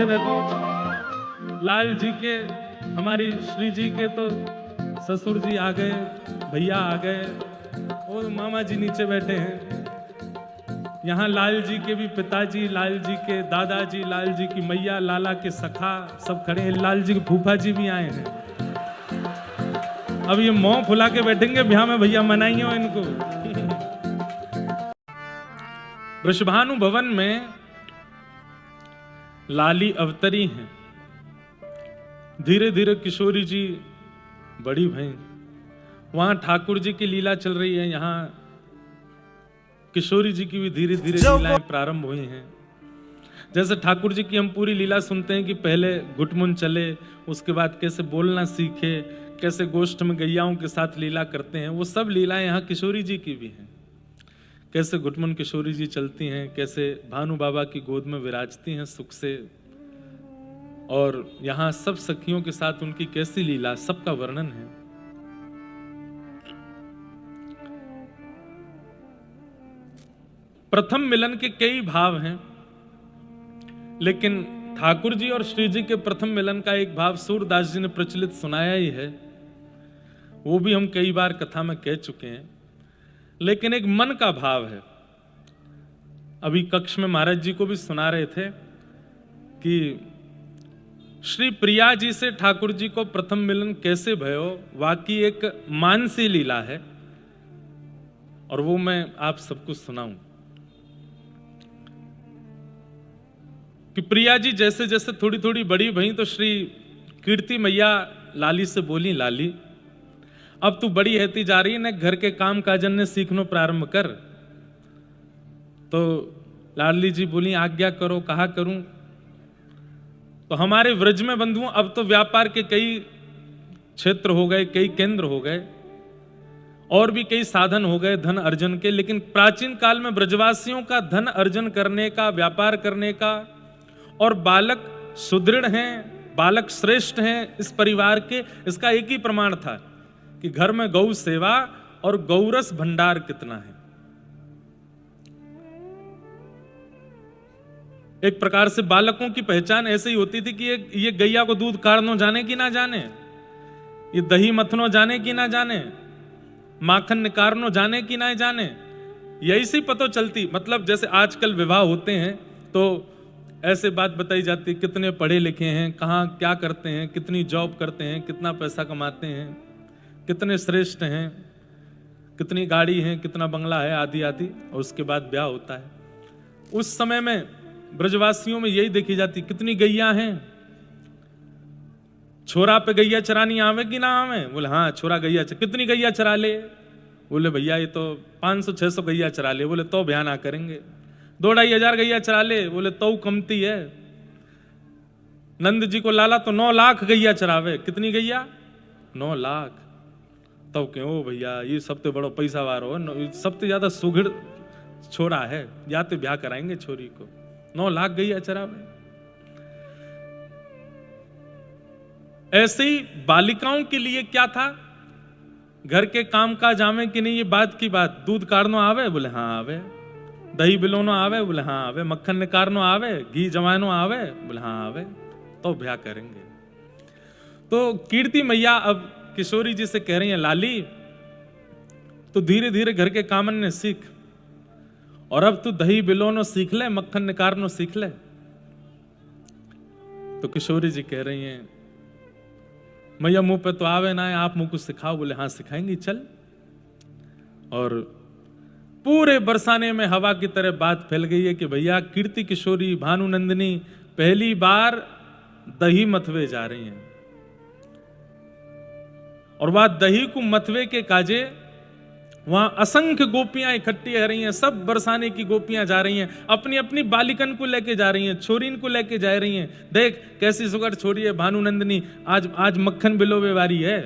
बैठे रहते। लाल जी के, हमारी श्री जी के तो ससुर जी आ गए, भैया आ गए और मामा जी नीचे बैठे हैं। यहाँ लाल जी के भी पिताजी, लाल जी के दादाजी, लाल जी की मैया, लाला के सखा सब खड़े हैं। लाल जी के फूफा जी भी आए हैं। अब ये मुंह फुला के बैठेंगे, ब्याह में भैया मनाइए इनको। वृषभानु भवन में लाली अवतरी हैं। धीरे धीरे किशोरी जी बड़ी भई, वहां ठाकुर जी की लीला चल रही है, यहाँ किशोरी जी की भी धीरे धीरे लीलाएं प्रारंभ हुई हैं। जैसे ठाकुर जी की हम पूरी लीला सुनते हैं कि पहले घुटमुन चले, उसके बाद कैसे बोलना सीखे, कैसे गोष्ठ में गैयाओं के साथ लीला करते हैं, वो सब लीलाएं यहाँ किशोरी जी की भी हैं। कैसे घुटमुन किशोरी जी चलती हैं, कैसे भानु बाबा की गोद में विराजती हैं सुख से, और यहाँ सब सखियों के साथ उनकी कैसी लीला, सबका वर्णन है। प्रथम मिलन के कई भाव हैं, लेकिन ठाकुर जी और श्री जी के प्रथम मिलन का एक भाव सूरदास जी ने प्रचलित सुनाया ही है, वो भी हम कई बार कथा में कह चुके हैं। लेकिन एक मन का भाव है। अभी कक्ष में महाराज जी को भी सुना रहे थे कि श्री प्रिया जी से ठाकुर जी को प्रथम मिलन कैसे भयो, वाकई एक मानसी लीला है, और वो मैं आप सबको सुनाऊं कि प्रिया जी जैसे जैसे थोड़ी थोड़ी बड़ी भई तो श्री कीर्ति मैया लाली से बोली, लाली अब तू बड़ी रहती जा रही है ना, घर के काम काजन ने सीखनो प्रारंभ कर। तो लाली जी बोली, आज्ञा करो, कहा करूं। तो हमारे व्रज में बंधुओं अब तो व्यापार के कई क्षेत्र हो गए, कई केंद्र हो गए, और भी कई साधन हो गए धन अर्जन के। लेकिन प्राचीन काल में ब्रजवासियों का धन अर्जन करने का, व्यापार करने का, और बालक सुदृढ़ हैं, बालक श्रेष्ठ हैं इस परिवार के, इसका एक ही प्रमाण था कि घर में गौ सेवा और गौरस भंडार कितना है। एक प्रकार से बालकों की पहचान ऐसे ही होती थी कि ये गैया को दूध काढ़नो जाने कि ना जाने, ये दही मथनो जाने कि ना जाने, माखन निकारनो जाने कि ना जाने, यही सी पता चलती। मतलब जैसे आजकल विवाह होते हैं तो ऐसे बात बताई जाती, कितने पढ़े लिखे हैं, कहाँ क्या करते हैं, कितनी जॉब करते हैं, कितना पैसा कमाते हैं, कितने श्रेष्ठ हैं, कितनी गाड़ी है, कितना बंगला है, आदि आदि, और उसके बाद ब्याह होता है। उस समय में ब्रजवासियों में यही देखी जाती, कितनी गैया हैं, छोरा पे गैया चरानी आवे कि ना आवे। बोले हाँ छोरा गैया, कितनी गैया चरा ले। बोले भैया ये तो 500-600 गैया चरा ले। बोले तो ब्याह ना करेंगे। 2-2.5 हजार गैया चरा ले। बोले तो कमती है। नंद जी को लाला तो 9 लाख गैया चरावे। कितनी गैया? 9 लाख। तो क्यों भैया ये सबसे बड़ो पैसा वार हो, सबसे ज्यादा सुघड़ छोरा है, या तो ब्याह कराएंगे छोरी को। 9 लाख गैया चरावे। ऐसे ही बालिकाओं के लिए क्या था, घर के काम काज आवे कि नहीं, ये बात की बात। दूध काढ़नो आवे? बोले हाँ आवे। दही बिलोनो आवे? बोले हाँ आवे। मक्खन निकारनो आवे? घी जमानो आवे? बोले हाँ आवे। तो ब्याह करेंगे। तो कीर्ति मैया अब किशोरी जी से कह रही है, लाली तो धीरे धीरे घर के कामन ने सीख, और अब तू दही बिलोनो सीख ले, मक्खन निकारनो सीख ले। तो किशोरी जी कह रही हैं, मैया मुंह पे तो आवे ना है, आप मुंह को सिखाओ। बोले हाँ सिखाएंगी, चल। और पूरे बरसाने में हवा की तरह बात फैल गई है कि भैया कीर्ति किशोरी भानु नंदिनी पहली बार दही मथवे जा रही हैं। और वह दही को मथवे के काजे वहां असंख्य गोपियां इकट्ठी हो रही हैं। सब बरसाने की गोपियां जा रही हैं, अपनी अपनी बालिकन को लेके जा रही हैं, छोरीन को लेके जा रही हैं। देख कैसी सुगर छोरी है भानु नंदिनी, आज मक्खन बिलोवे वारी है।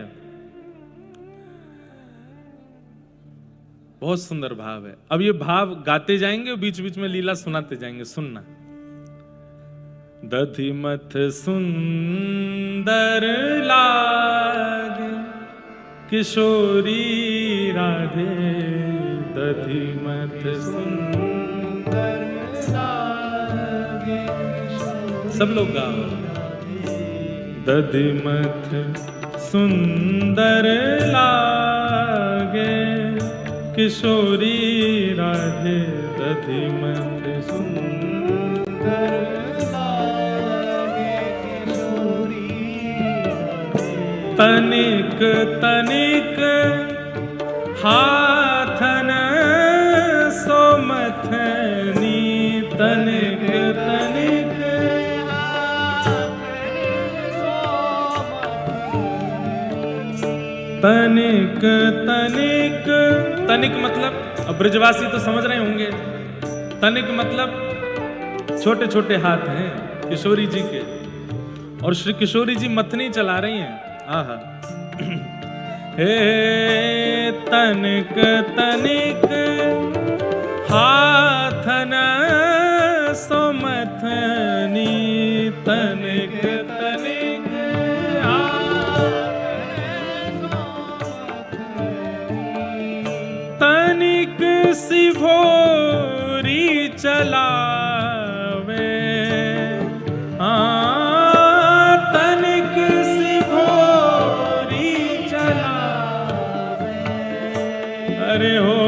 बहुत सुंदर भाव है। अब ये भाव गाते जाएंगे, बीच बीच में लीला सुनाते जाएंगे, सुनना। दधि मथ सुंदर लागे किशोरी राधे, दधि मथ सुंदर लागे सब लोग गाओ। दधिमथ सुंदर लागे किशोरी राधे, दधिमथ सुंदर लागे किशोरी राधे। तनिक तनिक हाथन सोमथनी, तनिक तनिक तनिक तनिक, तनिक मतलब, अब ब्रजवासी तो समझ रहे होंगे, तनिक मतलब छोटे छोटे हाथ हैं किशोरी जी के, और श्री किशोरी जी मथनी चला रही हैं। आहा हे तनिक तनिक हाथन सोमथनी, तनिक तनिक तनिक सी भोरी चलावे, तनिक सी भोरी चलावे, अरे हो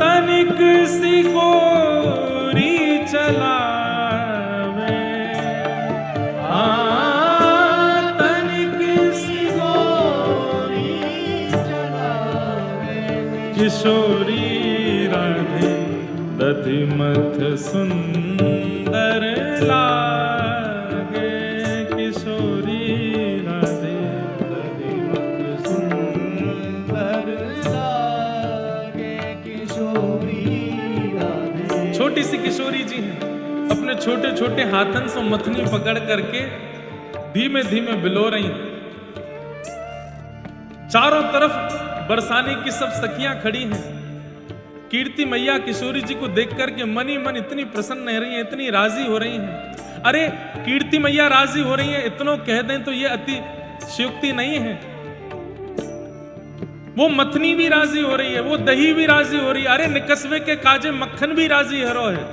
तनिक सी गोरी चलावे, तनिक सी गोरी चलावे किशोरी राधे, दधिमथ सुंदर लागे किशोरी राधे, दधिमथ सुंदर लागे किशोरी राधे। छोटी सी किशोरी जी हैं, अपने छोटे छोटे हाथन से मथनी पकड़ करके धीमे धीमे बिलो रही हैं। चारों तरफ बरसाने की सब सखियां खड़ी हैं। कीर्ति मैया किशोरी जी को देख करके मन ही मन इतनी प्रसन्न हो रही हैं, इतनी राजी हो रही हैं। अरे कीर्ति मैया राजी हो रही हैं, इतनों कह दें तो ये अति शयोक्ति नहीं है। वो मथनी भी राजी हो रही है, वो दही भी राजी हो रही है। अरे निकसवे के काजे मक्खन भी राजी हरो है।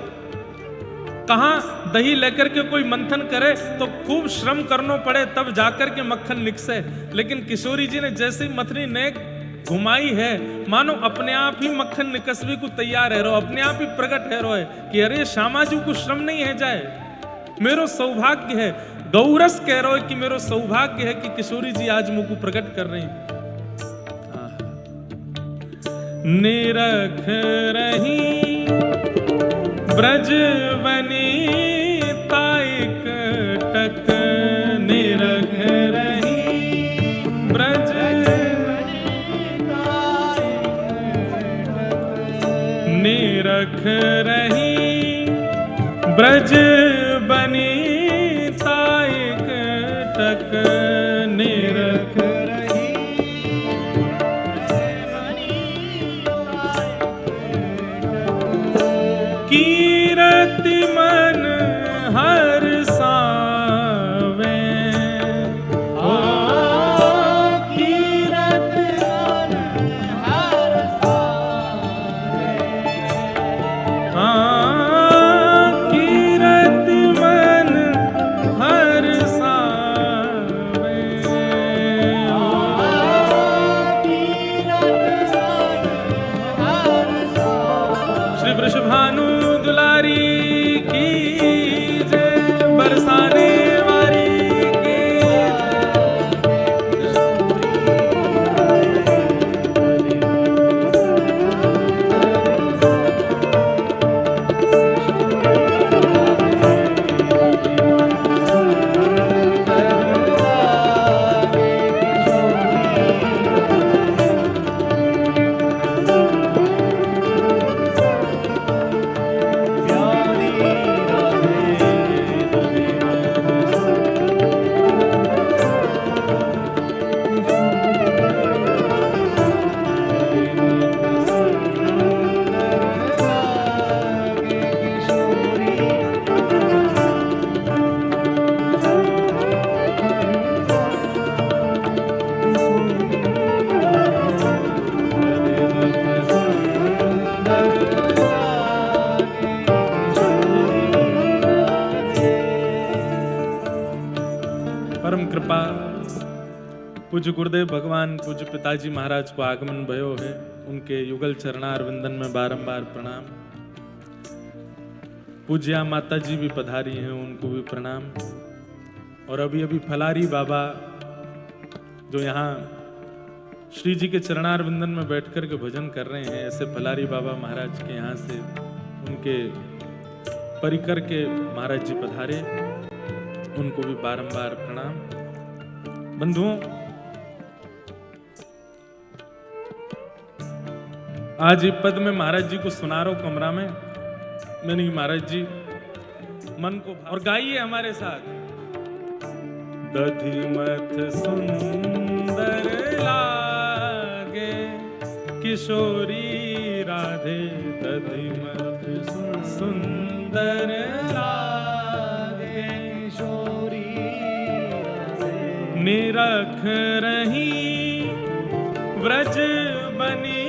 कहां दही लेकर के कोई मंथन करे तो खूब श्रम करना पड़े तब जाकर के मक्खन निकसे, लेकिन किशोरी जी ने जैसे ही मथनी ने घुमाई है, मानो अपने आप ही मक्खन निकसवी को तैयार है रो, अपने आप ही प्रकट है रो है कि अरे श्यामा जी को श्रम नहीं है जाए, मेरो सौभाग्य है। गौरस कह रहे हो कि मेरो सौभाग्य है कि किशोरी जी आज मुझको प्रकट कर रही हैं। निरख रही ब्रजवनी ताइक टक, निरख रही ब्रजवनी निरख रही ब्रजवनी ताइक टक, निरख रही कीरति मन हर सावे, ओ कीरति मन हर सावे, कीरति पूज्य गुरुदेव भगवान पूज्य पिताजी महाराज को आगमन भयो है, उनके युगल चरणार विंदन में बारंबार प्रणाम। पूज्या माता जी भी पधारी हैं, उनको भी प्रणाम। और अभी अभी फलारी बाबा जो यहाँ श्री जी के चरणार विंदन में बैठकर के भजन कर रहे हैं, ऐसे फलारी बाबा महाराज के यहाँ से उनके परिकर के महाराज जी पधारे, उनको भी बारंबार प्रणाम। बंधुओं, आज इस पद में महाराज जी को सुना रहा हूं कमरा में, मैंने महाराज जी मन को, और गाइए हमारे साथ। दधिमथ सुंदर लागे किशोरी राधे, दधिमथ सुंदर लागे किशोरी राधे, निरख रही व्रज बनी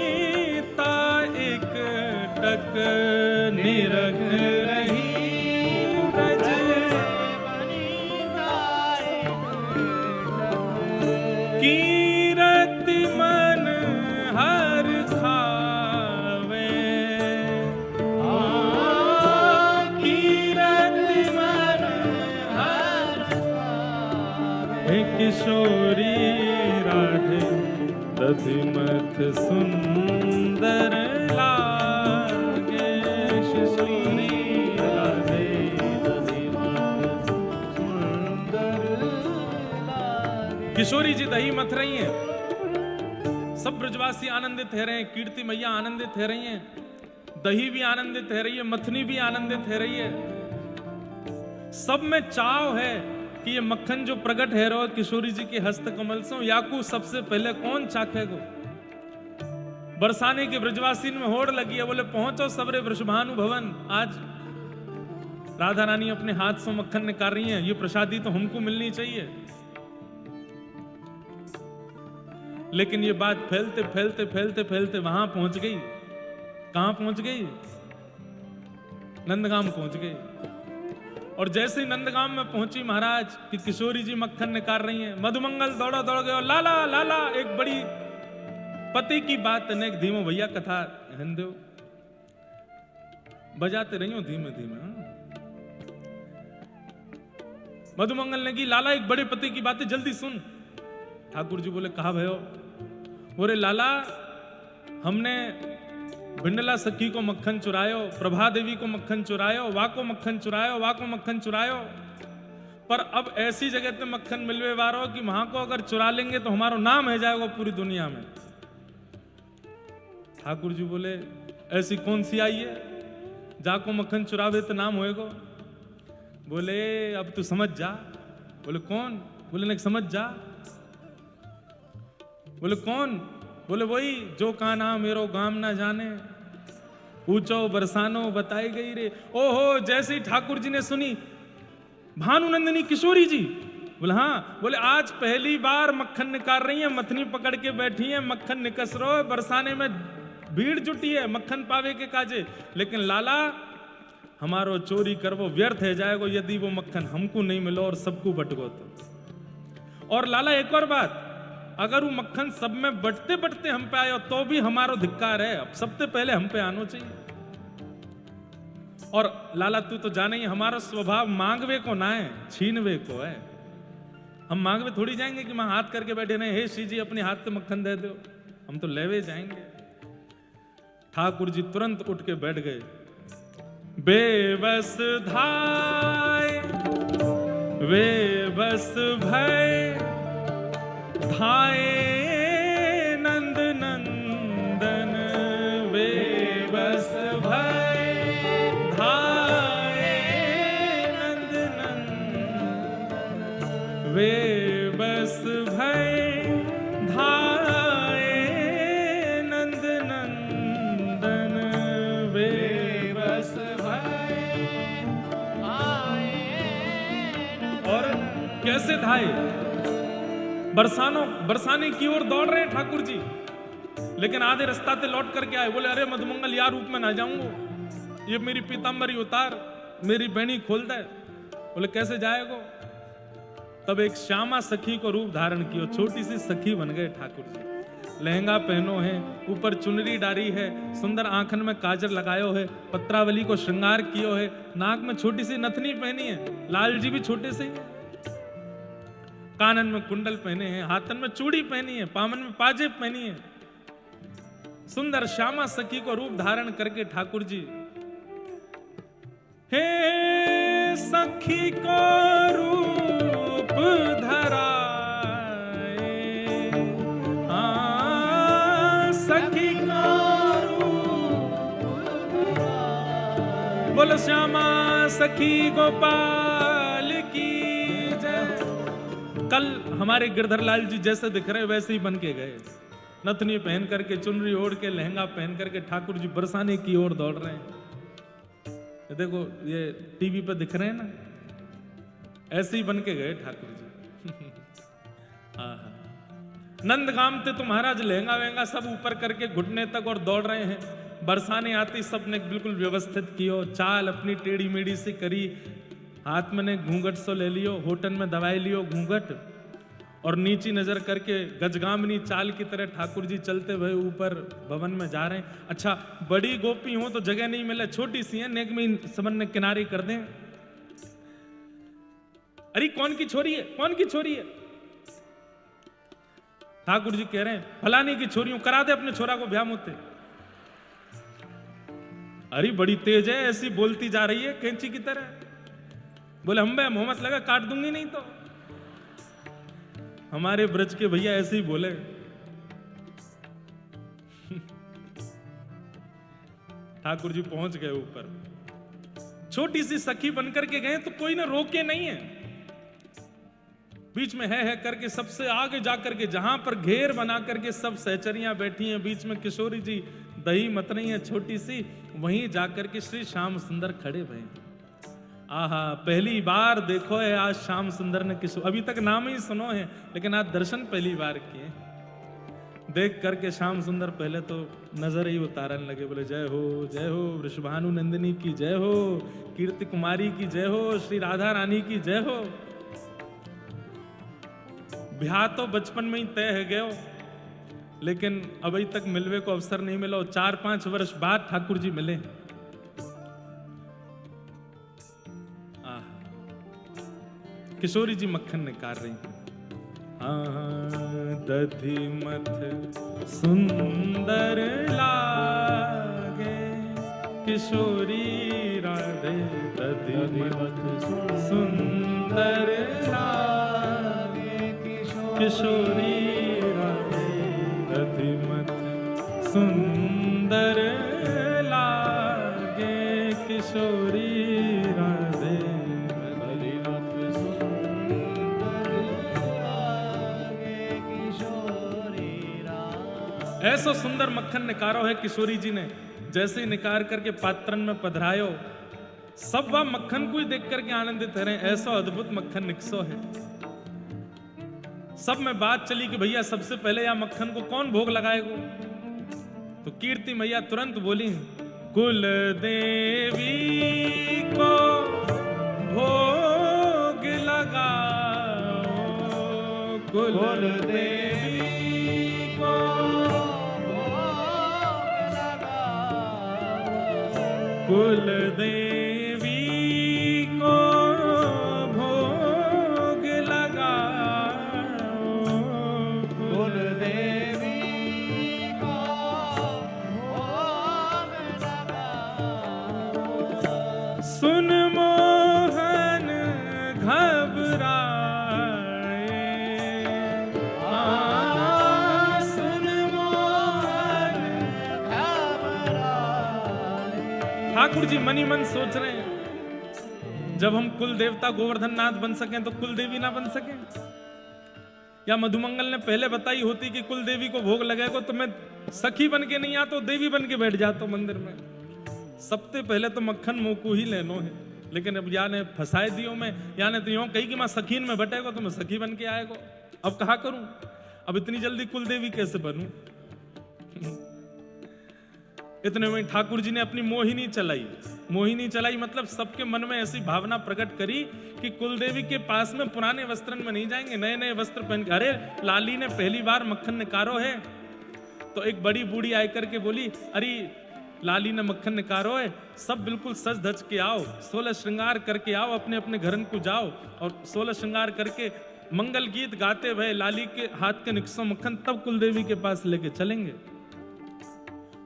तक, निरख रही व्रज कीरति मन हर खावे, कीरति मन हर खावे, किशोरी राधे दधिमथ सुंदर किशोरी जी दही मथ रही हैं, सब ब्रजवासी आनंदित है रहे हैं, कीर्ति मैया आनंदित है रही हैं, दही भी आनंदित है रही है, मथनी भी आनंदित है रही है। सब में चाव है कि ये मक्खन जो प्रकट है रो किशोरी जी के हस्त कमल से, याकू सबसे पहले कौन चाखेगो। बरसाने के ब्रजवासी में होड़ लगी है, बोले पहुंचो सबरे वृषभानु भवन। आज राधा रानी अपने हाथ से मक्खन निकाल रही हैं, ये प्रसादी तो हमको मिलनी चाहिए। लेकिन ये बात फैलते फैलते फैलते फैलते वहां पहुंच गई। कहां पहुंच गई? नंदगाम पहुंच गई। और जैसे ही नंदगाम में पहुंची महाराज कि किशोरी जी मक्खन निकाल रही हैं, मधुमंगल दौड़ा दौड़ गए, लाला लाला, एक बड़ी पति की बात अनेक धीमो भैया कथा हिंदू बजाते रही हो धीमे धीमे। मधुमंगल ने की, लाला एक बड़े पति की बात है, जल्दी सुन। ठाकुर जी बोले, कहा भयो? बोले लाला, हमने भिंडला सखी को मक्खन चुरायो, प्रभा देवी को मक्खन चुरायो, वाको मक्खन चुरायो, वाको मक्खन चुरायो, पर अब ऐसी जगह पे मक्खन मिलवे वारो कि वहां को अगर चुरा लेंगे तो हमारा नाम है जाएगा पूरी दुनिया में। ठाकुर जी बोले, ऐसी कौन सी आई है जाको मक्खन चुरावे तो नाम होएगो? बोले अब तू समझ जा। बोले कौन? बोले नहीं समझ जा। बोले कौन? बोले वही जो का नाम मेरो गाम ना जाने, पूछो बरसानो बताई गई रे। ओहो, जैसे ही ठाकुर जी ने सुनी, भानुनंदिनी किशोरी जी? बोले हाँ। बोले आज पहली बार मक्खन निकाल रही है, मथनी पकड़ के बैठी है, मक्खन निकस रो, बरसाने में भीड़ जुटी है मक्खन पावे के काजे, लेकिन लाला हमारो चोरी करवो व्यर्थ है जाएगो यदि वो मक्खन हमको नहीं मिलो और सबको बटगो तो। और लाला एक और बात, अगर वो मक्खन सब में बटते बटते हम पे आयो तो भी हमारो धिक्कार है, अब सबसे पहले हम पे आना चाहिए। और लाला तू तो जाने ही हमारा स्वभाव मांगवे को ना है, छीनवे को है। हम मांगवे थोड़ी जाएंगे कि मैं हाथ करके बैठे रहे, हे श्री जी अपने हाथ से मक्खन दे दो, हम तो लेवे जाएंगे। ठाकुर जी तुरंत उठ के बैठ गए। बेबस धाय बेबस भय धाये नंद नंदन, बेबस भय धाये नंद नंदन, बेबस भय धाये नंद नंदन, बेबस भय आए। और कैसे धाये? बरसाने की ओर दौड़ रहे हैं ठाकुर जी, लेकिन आधे रास्ता से लौट करके आए। बोले अरे मधुमंगल यार रूप में ना जाऊंगा, ये मेरी पीतांबरी उतार, मेरी बहनी खोल दे। बोले कैसे जाएगो? तब एक श्यामा सखी को रूप धारण कियो, छोटी सी सखी बन गए ठाकुर जी। लहंगा पहनो है, ऊपर चुनरी डारी है, सुंदर आंखन में काजल लगायो है, पत्रावली को श्रृंगार कियो है, नाक में छोटी सी नथनी पहनी है, लाल जी भी छोटे से ही है, कानन में कुंडल पहने हैं, हाथन में चूड़ी पहनी है, पामन में पाजेब पहनी है। सुंदर श्यामा सखी को रूप धारण करके ठाकुर जी, हे सखी को रूप धराए, सखी को रूप धराए, बोलो श्यामा सखी गोपाल की जय। कल हमारे गिरधर लाल जी जैसे दिख रहे वैसे ही बन के गए, नथनी पहन करके, चुनरी ओढ़ के, लहंगा पहन करके ठाकुर जी बरसाने की ओर दौड़ रहे हैं। देखो ये टीवी पर दिख रहे हैं ना, ऐसे ही बन के गए ठाकुर जी। नंदगाम थे तो महाराज लहंगा वहंगा सब ऊपर करके घुटने तक और दौड़ रहे हैं। बरसाने आती सबने बिल्कुल व्यवस्थित कियो, चाल अपनी टेढ़ी मेढ़ी से करी, हाथ में ने घूंघट सो ले लियो, होटन में दवाई लियो घूंघट, और नीची नजर करके गजगामनी चाल की तरह ठाकुर जी चलते हुए ऊपर भवन में जा रहे हैं। अच्छा बड़ी गोपी हो तो जगह नहीं मिले, छोटी सी है, नेक में समन ने किनारे कर दें। अरे कौन की छोरी है, कौन की छोरी है? ठाकुर जी कह रहे हैं फलाने की छोरियों, करा दे अपने छोरा को ब्याह मुझसे। अरे बड़ी तेज है, ऐसी बोलती जा रही है कैंची की तरह। बोले हम बे मोहम्मद लगा काट दूंगी नहीं तो। हमारे ब्रज के भैया ऐसे ही बोले। ठाकुर जी पहुंच गए ऊपर, छोटी सी सखी बनकर के गए तो कोई ना रोके नहीं है, बीच में है करके सबसे आगे जाकर के जहां पर घेर बना करके सब सहचरियां बैठी हैं, बीच में किशोरी जी दही मत रही है छोटी सी, वहीं जाकर के श्री श्याम सुंदर खड़े हुए। आहा पहली बार देखो है आज श्याम सुंदर ने किशोर, अभी तक नाम ही सुनो है लेकिन आज दर्शन पहली बार किए। देख करके श्याम सुंदर पहले तो नजर ही उतारने लगे, बोले जय हो वृषभानु नंदिनी की जय हो, कीर्ति कुमारी की जय हो, श्री राधा रानी की जय हो। ब्याह तो बचपन में ही तय है गयो, लेकिन अभी तक मिलवे को अवसर नहीं मिला। 4-5 वर्ष बाद ठाकुर जी मिले। किशोरी जी मक्खन निकाल रही हैं। दधि मथ सुंदर लागे किशोरी राधे, दधि मथ सुंदर लागे किशोरी राधे, दधि मथ सुंदर लागे किशोरी राधे। ऐसा सुंदर मक्खन निकारो है किशोरी जी ने, जैसे ही निकार करके पात्रन में पधरायो, सब वह मक्खन को ही देख करके आनंदित रहे, ऐसा अद्भुत मक्खन निकसो है। सब में बात चली कि भैया सबसे पहले यह मक्खन को कौन भोग लगाएगा, तो कीर्ति मैया तुरंत बोली कुल देवी को भोग लगाओ, कुल देवी कुल देवी को भोग लगाओ, कुल देवी को भोग लगाओ। सुन मोहन घबराए, सुन मोहन घबराए। ठाकुर जी मनी मन सोच रहे हैं जब हम कुल देवता गोवर्धन नाथ बन सकें तो कुल देवी ना बन सकें, या मधुमंगल ने पहले बताई होती कि कुल देवी को भोग लगेगा तो मैं सखी बन के नहीं आता, देवी बन के बैठ जाता मंदिर में। सबसे पहले तो मक्खन मोकू ही लेनो है, लेकिन अब या ने फंसाए दियो में, या ने तो यूं कही कि मैं सखीन में बटेगा तो मैं सखी बन के आएगा। अब कहा करूं, अब इतनी जल्दी कुल देवी कैसे बनूं? इतने में ठाकुर जी ने अपनी मोहिनी चलाई। मोहिनी चलाई मतलब सबके मन में ऐसी भावना प्रकट करी कि कुलदेवी के पास में पुराने वस्त्रन में नहीं जाएंगे, नए नए वस्त्र पहन के। अरे लाली ने पहली बार मक्खन निकारो है। तो एक बड़ी बूढ़ी आकर के बोली, अरे लाली ने मक्खन निकारो है, सब बिल्कुल सज धज के आओ, 16 श्रृंगार करके आओ, अपने अपने घरन को जाओ और 16 श्रृंगार करके मंगल गीत गाते हुए लाली के हाथ के निकसों मक्खन तब कुलदेवी के पास लेके चलेंगे।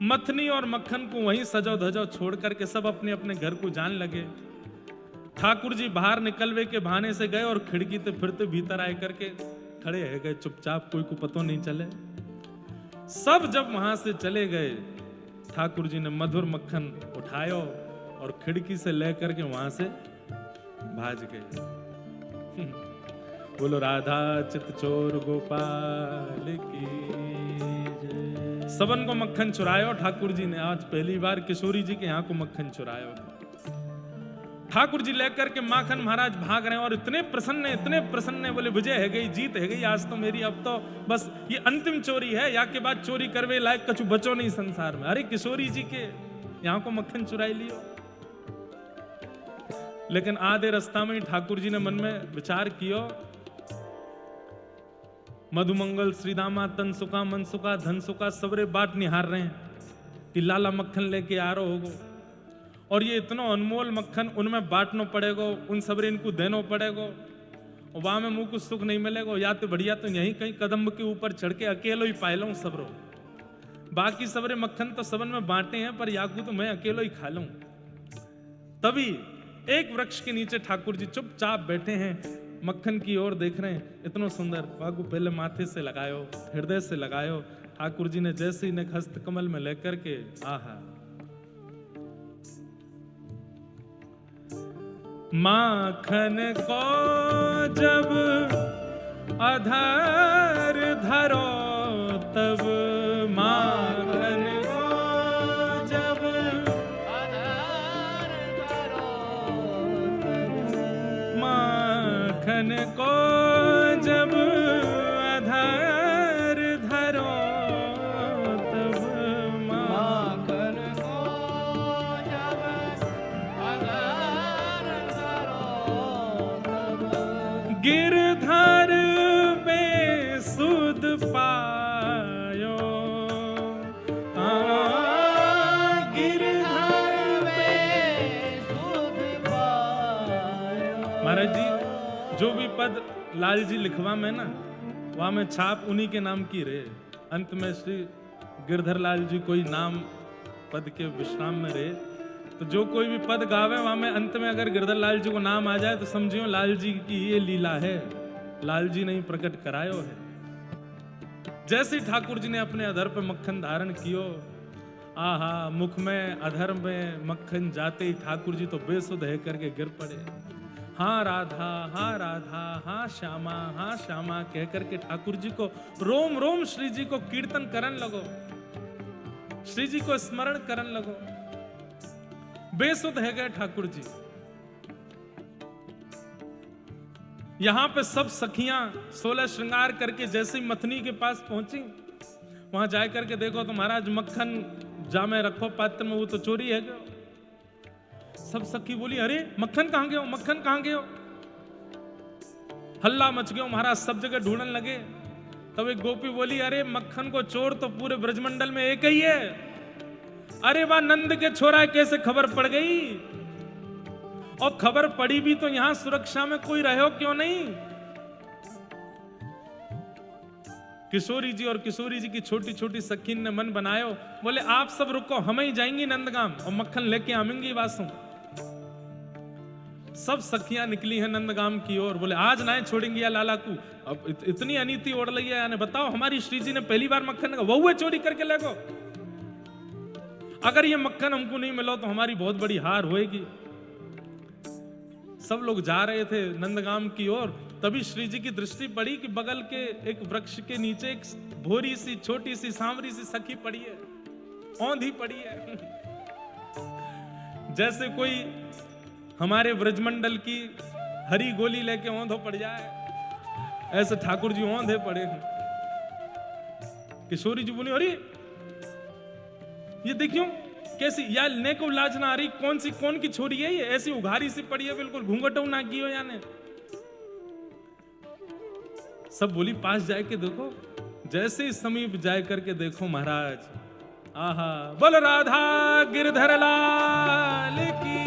मथनी और मक्खन को वहीं सजो धजो छोड़ करके सब अपने अपने घर को जान लगे। ठाकुर जी बाहर निकलवे के बहाने से गए और खिड़की से फिरते भीतर आए करके खड़े है गए चुपचाप, कोई को पतो नहीं चले। सब जब वहां से चले गए, ठाकुर जी ने मधुर मक्खन उठायो और खिड़की से लेकर के वहां से भाज गए। बोलो राधा चित चोर गोपाल की। सबन को मक्खन चुरायो ठाकुर जी ने। आज पहली बार किशोरी जी के यहाँ को मक्खन चुरायो। ठाकुर जी लेकर के माखन महाराज भाग रहे हैं और इतने प्रसन्न बोले विजय है गई, जीत है गई आज तो मेरी, अब तो बस ये अंतिम चोरी है, या के बाद चोरी करवे लायक कछु बचो नहीं संसार में। अरे किशोरी जी के यहाँ को मक्खन चुराई लियो। लेकिन आधे रास्ता में ठाकुर जी ने मन में विचार कियो, मधुमंगल श्रीदामा तन सुखा मन सुखा धन सुखा सबरे बाट निहार रहे हैं कि लाला मक्खन लेके आ रहा होगो, और ये इतना अनमोल मक्खन उनमें बांटना पड़ेगा, उन सबरे इनको देना पड़ेगा, और वहां में मुंह कुछ सुख नहीं मिलेगा। या तो बढ़िया तो यहीं कहीं कदम के ऊपर चढ़ के अकेलो ही पाए लूं सबरो, बाकी सबरे मक्खन तो सबन में बांटे हैं पर याकू तो मैं अकेलो ही खा लूं। तभी एक वृक्ष के नीचे ठाकुर जी चुपचाप बैठे हैं, मक्खन की ओर देख रहे हैं। इतना सुंदर बागू पहले माथे से लगायो, हृदय से लगायो। ठाकुर जी ने जैसे ही हस्त कमल में लेकर के आहा, माखन को जब अधर धरो तब, माखन को जब अधर धरो तब, माखन को जब अधर धरो तब, माखन को जब अधर धरो तब, गिरधर बेसुध पायो, गिरधर बेसुध पायो। महाराज जी जो भी पद लाल जी लिखवा में ना, वहां में छाप उन्हीं के नाम की रहे। अंत में श्री गिरधर लाल जी कोई नाम पद के विश्राम में रहे, तो जो कोई भी पद गावे वहां में अंत में अगर गिरधर लाल जी को नाम आ जाए तो समझियो लाल जी की ये लीला है, लाल जी ने ही प्रकट करायो है। जैसे ठाकुर जी ने अपने अधर पे मक्खन धारण कियो, आहा मुख में अधर में मक्खन जाते ही ठाकुर जी तो बेसुध है करके गिर पड़े। हाँ राधा, हाँ राधा, हाँ श्यामा, हाँ श्यामा कह करके ठाकुर जी को रोम रोम श्री जी को कीर्तन करन लगो, श्री जी को स्मरण करन लगो। बेसुध है गए ठाकुर जी। यहां पे सब सखियां 16 श्रृंगार करके जैसे ही मथनी के पास पहुंची, वहां जाए करके देखो तो महाराज मक्खन जामे रखो पात्र में, वो तो चोरी है गयो। सब सखी बोली अरे मक्खन कहां गयो, मक्खन कहां गयो। हल्ला मच गयो, महाराज सब जगह ढूंढने लगे। तब एक गोपी बोली अरे मक्खन को चोर तो पूरे ब्रजमंडल में एक ही है। अरे वाह नंद के छोरा कैसे खबर पड़ गई, और खबर पड़ी भी तो यहां सुरक्षा में कोई रहो क्यों नहीं। किशोरी जी और किशोरी जी की छोटी छोटी सखीन ने मन बनायो, बोले आप सब रुको, हम ही जाएंगी नंदगाम और मक्खन लेके आवेंगी वासु। सब सखियां निकली हैं नंदगाम की ओर, बोले आज ना छोड़ेंगे या लाला को। अब इतनी अनीति ओढ़ ली है, यानी बताओ हमारी श्री जी ने पहली बार मक्खन वह चोरी करके ले गो। अगर ये मक्खन हमको नहीं मिला तो हमारी बहुत बड़ी हार होएगी। सब लोग जा रहे थे नंदगाम की ओर, तभी श्री जी की दृष्टि पड़ी कि बगल के एक वृक्ष के नीचे एक भोरी सी छोटी सी सांवरी सी सखी पड़ी है, औंधी पड़ी है। जैसे कोई हमारे ब्रजमंडल की हरी गोली लेके औंधो पड़ जाए, ऐसे ठाकुर जी औंधे पड़े हैं। किशोरी जी बोली अरे ये देखियो कैसी या ने को लाज ना आ रही, कौन की छोरी है ये, ऐसी उघारी सी पड़ी है, बिल्कुल घूंघटो ना की हो याने। सब बोली पास जाए के देखो, जैसे ही समीप जाए करके देखो महाराज, आहा, बोल राधा गिरधर लाल की,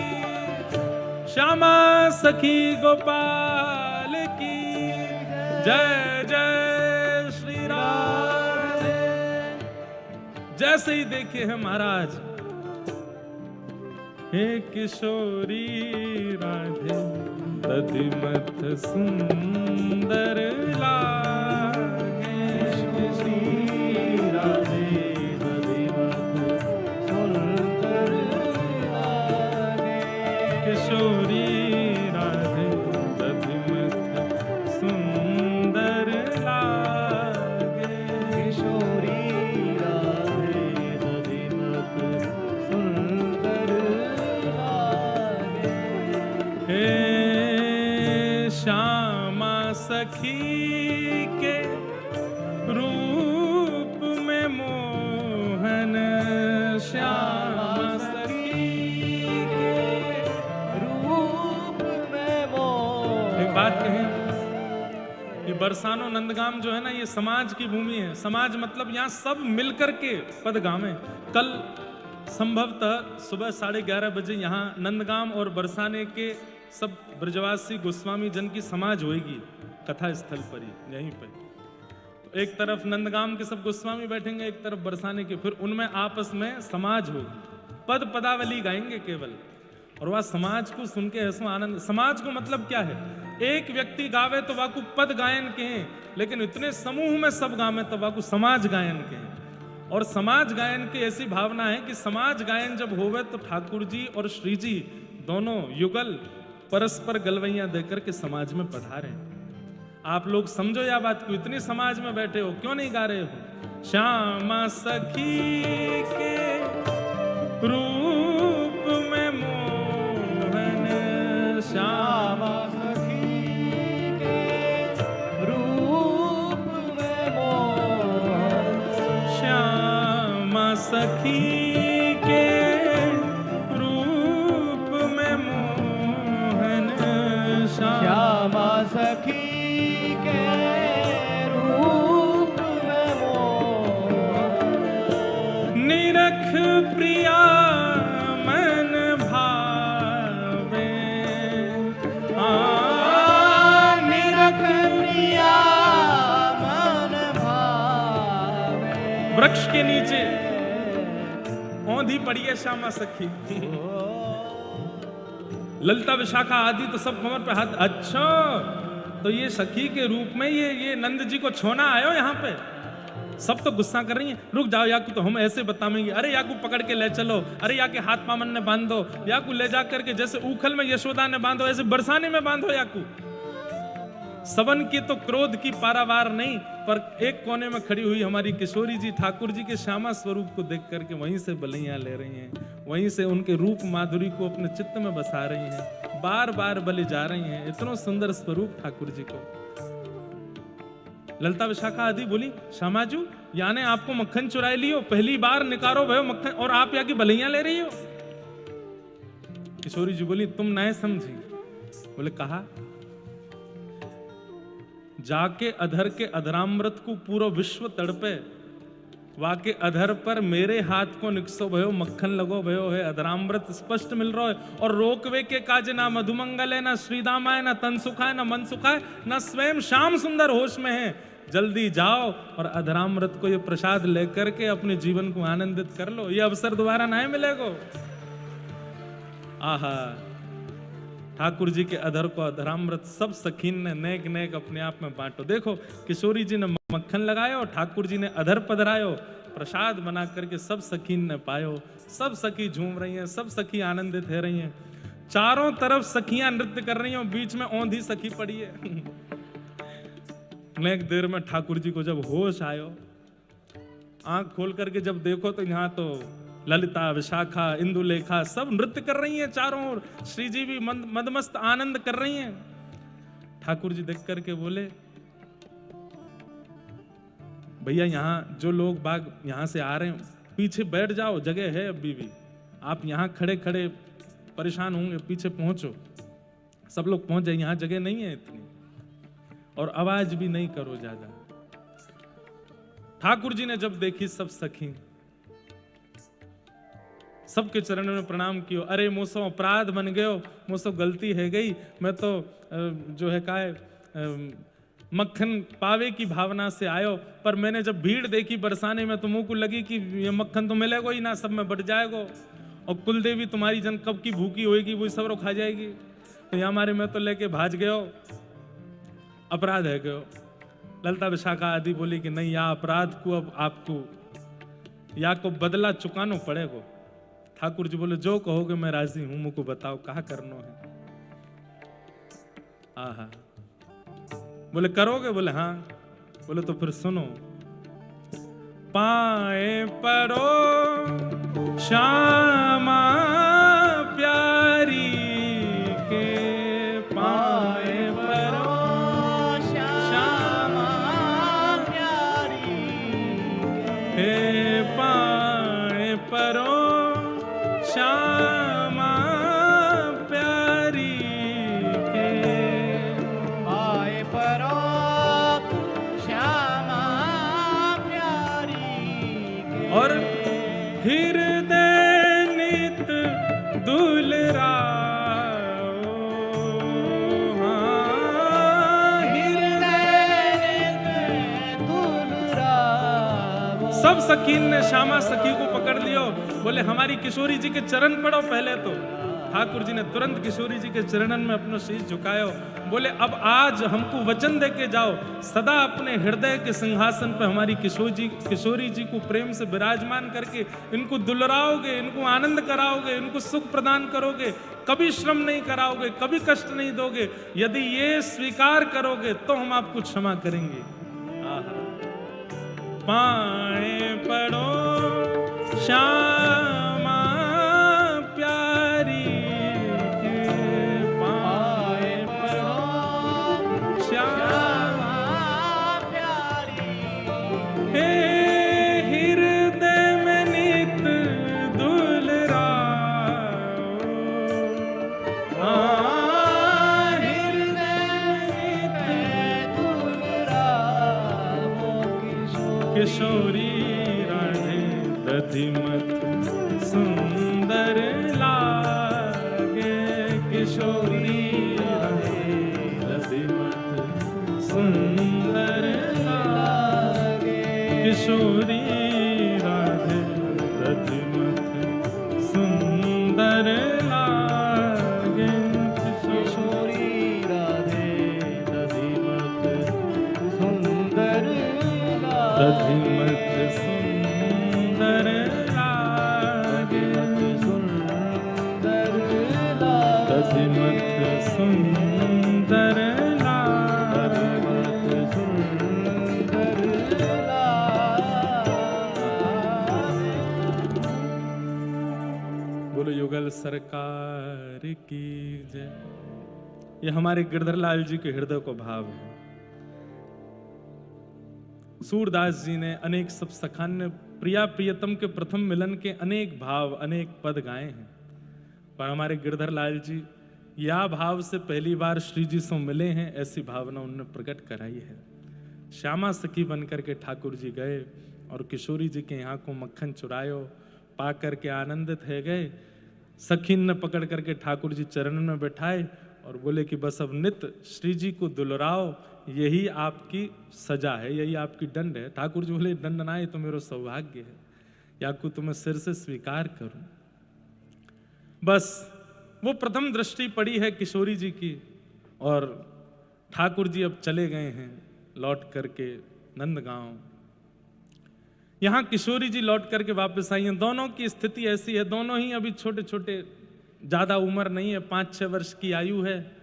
श्यामा सखी गोपाल की, जय जय श्री राधे। जैसे ही देखे हैं महाराज, हे किशोरी राधे दधिमत सुंदर लागे, श्री राधे दधिमत सुंदर लागे, किशोरी राधे दधिमत सुंदर लागे, किशोरी राधे दधिमत सुंदर लागे। हे श्यामा सखी के रूप में मोहन, श्यामा सखी के रूप में मोहन। एक बात कहें, ये बरसानो नंदगाम जो है ना, ये समाज की भूमि है। समाज मतलब यहाँ सब मिलकर के पद गावें। कल संभवतः सुबह 11:30 बजे यहाँ नंदगाम और बरसाने के सब ब्रजवासी गोस्वामी जन की समाज होगी कथा स्थल पर ही, यहीं पर। तो एक तरफ नंदगाम के सब गोस्वामी बैठेंगे, एक तरफ बरसाने के, फिर उनमें आपस में समाज होगी, पद पदावली गाएंगे केवल। और वह समाज को सुन के ऐसा आनंद। समाज को मतलब क्या है, एक व्यक्ति गावे तो वाकु पद गायन के हैं, लेकिन इतने समूह में सब गावे तो वाकु समाज गायन के हैं। और समाज गायन की ऐसी भावना है कि समाज गायन जब होवे तो ठाकुर जी और श्री जी दोनों युगल परस्पर गलवैया देकर के समाज में पधारे। आप लोग समझो या बात क्यों, इतनी समाज में बैठे हो, क्यों नहीं गा रहे हो? श्यामा सखी के रूप में मोहन, श्यामा सखी के रूप में मोहन, श्यामा सखी के रूप में मोहन, श्यामा सखी के रूप में मोहन, निरख प्रिया मन भावे, निरख प्रिया मन भावे। वृक्ष के नीचे औंधी पड़ी है श्यामा सखी, ललिता विशाखा आदि तो सब कमर पे हाथ। अच्छा, तो ये सखी के रूप में ये नंद जी को छोना आयो यहाँ पे। सब तो गुस्सा कर रही हैं, रुक जाओ याकू, तो हम ऐसे बताएंगे, अरे याकू पकड़ के ले चलो, अरे याके हाथ पामन ने बांध दो, याकू ले जा करके जैसे उखल में यशोदा ने बांधो ऐसे बरसाने में बांधो याकू। सबन की तो क्रोध की पारावार नहीं, पर एक कोने में खड़ी हुई हमारी किशोरी जी ठाकुर जी के श्यामा स्वरूप को देख करके वहीं से बलियां ले रही हैं, वहीं से उनके रूप माधुरी को अपने चित्त में बसा रही हैं, बार बार बलि जा रही हैं। इतना सुंदर स्वरूप ठाकुर जी को। ललिता विशाखा आदि बोली, श्यामाजू याने आपको मक्खन चुराई लियो, पहली बार निकारो भयो मक्खन, और आप यहाँ की बलियां ले रही हो। किशोरी जी बोली, तुम नए समझी। बोले कहा, जाके अधर के अधरामृत को पूरा विश्व तड़पे, वाके अधर पर मेरे हाथ को निकसो भयो, मक्खन लगो भयो है, अधरामृत स्पष्ट मिल रहा है। और रोकवे के काजे ना मधुमंगल है, ना श्रीदामाय, ना तन सुखाय, ना मन सुखाय, ना स्वयं श्याम सुंदर होश में है। जल्दी जाओ और अधरामृत को ये प्रसाद लेकर के अपने जीवन को आनंदित कर लो, ये अवसर दोबारा नहीं मिलेगा। आहा, ठाकुर जी के अधर को अधरामृत सब सखीन ने नेक नेक अपने आप में बांटो। देखो, किशोरी जी ने मक्खन लगायो और ठाकुर जी ने अधर पधरायो, प्रसाद बना करके सब सखीन ने पायो। सब सखी झूम रही हैं, सब सखी आनंदित हो रही हैं, चारों तरफ सखियां नृत्य कर रही हैं, बीच में औंधी सखी पड़ी है। नेक देर में ठाकुर जी को जब होश आयो, आंख खोल करके जब देखो तो यहाँ तो ललिता विशाखा इंदुलेखा सब नृत्य कर रही हैं चारों ओर, श्री जी भी मदमस्त आनंद कर रही हैं। ठाकुर जी देख करके बोले, भैया यहाँ जो लोग बाग यहाँ से आ रहे हैं पीछे बैठ जाओ, जगह है अभी भी। आप यहाँ खड़े खड़े परेशान होंगे, पीछे पहुंचो। सब लोग पहुंच जाए, यहाँ जगह नहीं है इतनी, और आवाज भी नहीं करो ज्यादा। ठाकुर जी ने जब देखी सब सखी, सबके चरणों में प्रणाम कियो। अरे मोसो अपराध बन गयो, मोसो गलती है गई, मैं तो जो है मक्खन पावे की भावना से आयो, पर मैंने जब भीड़ देखी बरसाने में तो मुंह को लगी कि ये मक्खन तो मिलेगा ही ना, सब में बढ़ जाएगा, और कुलदेवी तुम्हारी जन कब की भूखी होएगी वो सब खा जाएगी, तो यहाँ हमारे में तो लेके भाज गयो, अपराध है गयो। ललिता विशाखा आदि बोली कि नहीं, या अपराध को अब आपको या को बदला चुकानो पड़ेगा। ठाकुर जी बोले जो कहोगे मैं राजी हूं, मुझको बताओ कहा करना है। आहा, बोले करोगे? बोले हाँ। बोले तो फिर सुनो। पाए परो श्यामा प्यारी के, पाए परो श्यामा प्यारी के, पाए परो श्यामा प्यारी के, पाए परो श्यामा प्यारी के, और हृदय नित दुलराओ, हृदय नित दुलराओ। सब सखीन ने श्यामा सखी को पकड़ लियो। बोले हमारी किशोरी जी के चरण पड़ो पहले तो। ठाकुर जी ने तुरंत किशोरी जी के चरणन में अपना शीश झुकायो। बोले अब आज हमको वचन दे के जाओ, सदा अपने हृदय के सिंहासन पर हमारी किशोरी जी को प्रेम से विराजमान करके इनको दुलराओगे, इनको आनंद कराओगे, इनको सुख प्रदान करोगे, कभी श्रम नहीं कराओगे, कभी कष्ट नहीं दोगे। यदि ये स्वीकार करोगे तो हम आपको क्षमा करेंगे। आहा, पाए पड़ो श्यामा प्यारी के, पाए पड़ो श्यामा प्यारी हे, हृदय में नित दुलराओ, हृदय नित दुलराओ। किशोरी राधे दधिमत सुंदर लागे, किशोरी राधे दधिमत सुंदर लागे, किशोरी राधे दधिमत सुंदर लागे, किशोरी राधे दधिमत सुंदर लागे, दधिमत सुंदर लागे, सुंदर दधिमत सुंदर लागे। सुंदर बोलो युगल सरकार की जय। ये हमारे गिरधर लाल जी के हृदय को भाव है। सूरदास जी ने अनेक सब सखान ने प्रिया प्रियतम के प्रथम मिलन के अनेक भाव अनेक पद गाए हैं, पर हमारे गिरधर लाल जी या भाव से पहली बार श्री जी से मिले हैं, ऐसी भावना उन्होंने प्रकट कराई है। श्यामा सखी बनकर के ठाकुर जी गए और किशोरी जी के यहाँ को मक्खन चुरायो, पा करके आनंदित है गए। सखीन ने पकड़ करके ठाकुर जी चरण में बैठाए और बोले कि बस अब नित्य श्री जी को दुलराओ, यही आपकी सजा है, यही आपकी दंड है। ठाकुर जी बोले दंड ना, ये तो मेरा सौभाग्य है, या को तुम्हें सिर से स्वीकार करूं। बस वो प्रथम दृष्टि पड़ी है किशोरी जी की, और ठाकुर जी अब चले गए हैं लौट करके नंदगांव। यहां किशोरी जी लौट करके वापस आई हैं। दोनों की स्थिति ऐसी है, दोनों ही अभी छोटे छोटे, ज्यादा उम्र नहीं है, 5-6 वर्ष की आयु है।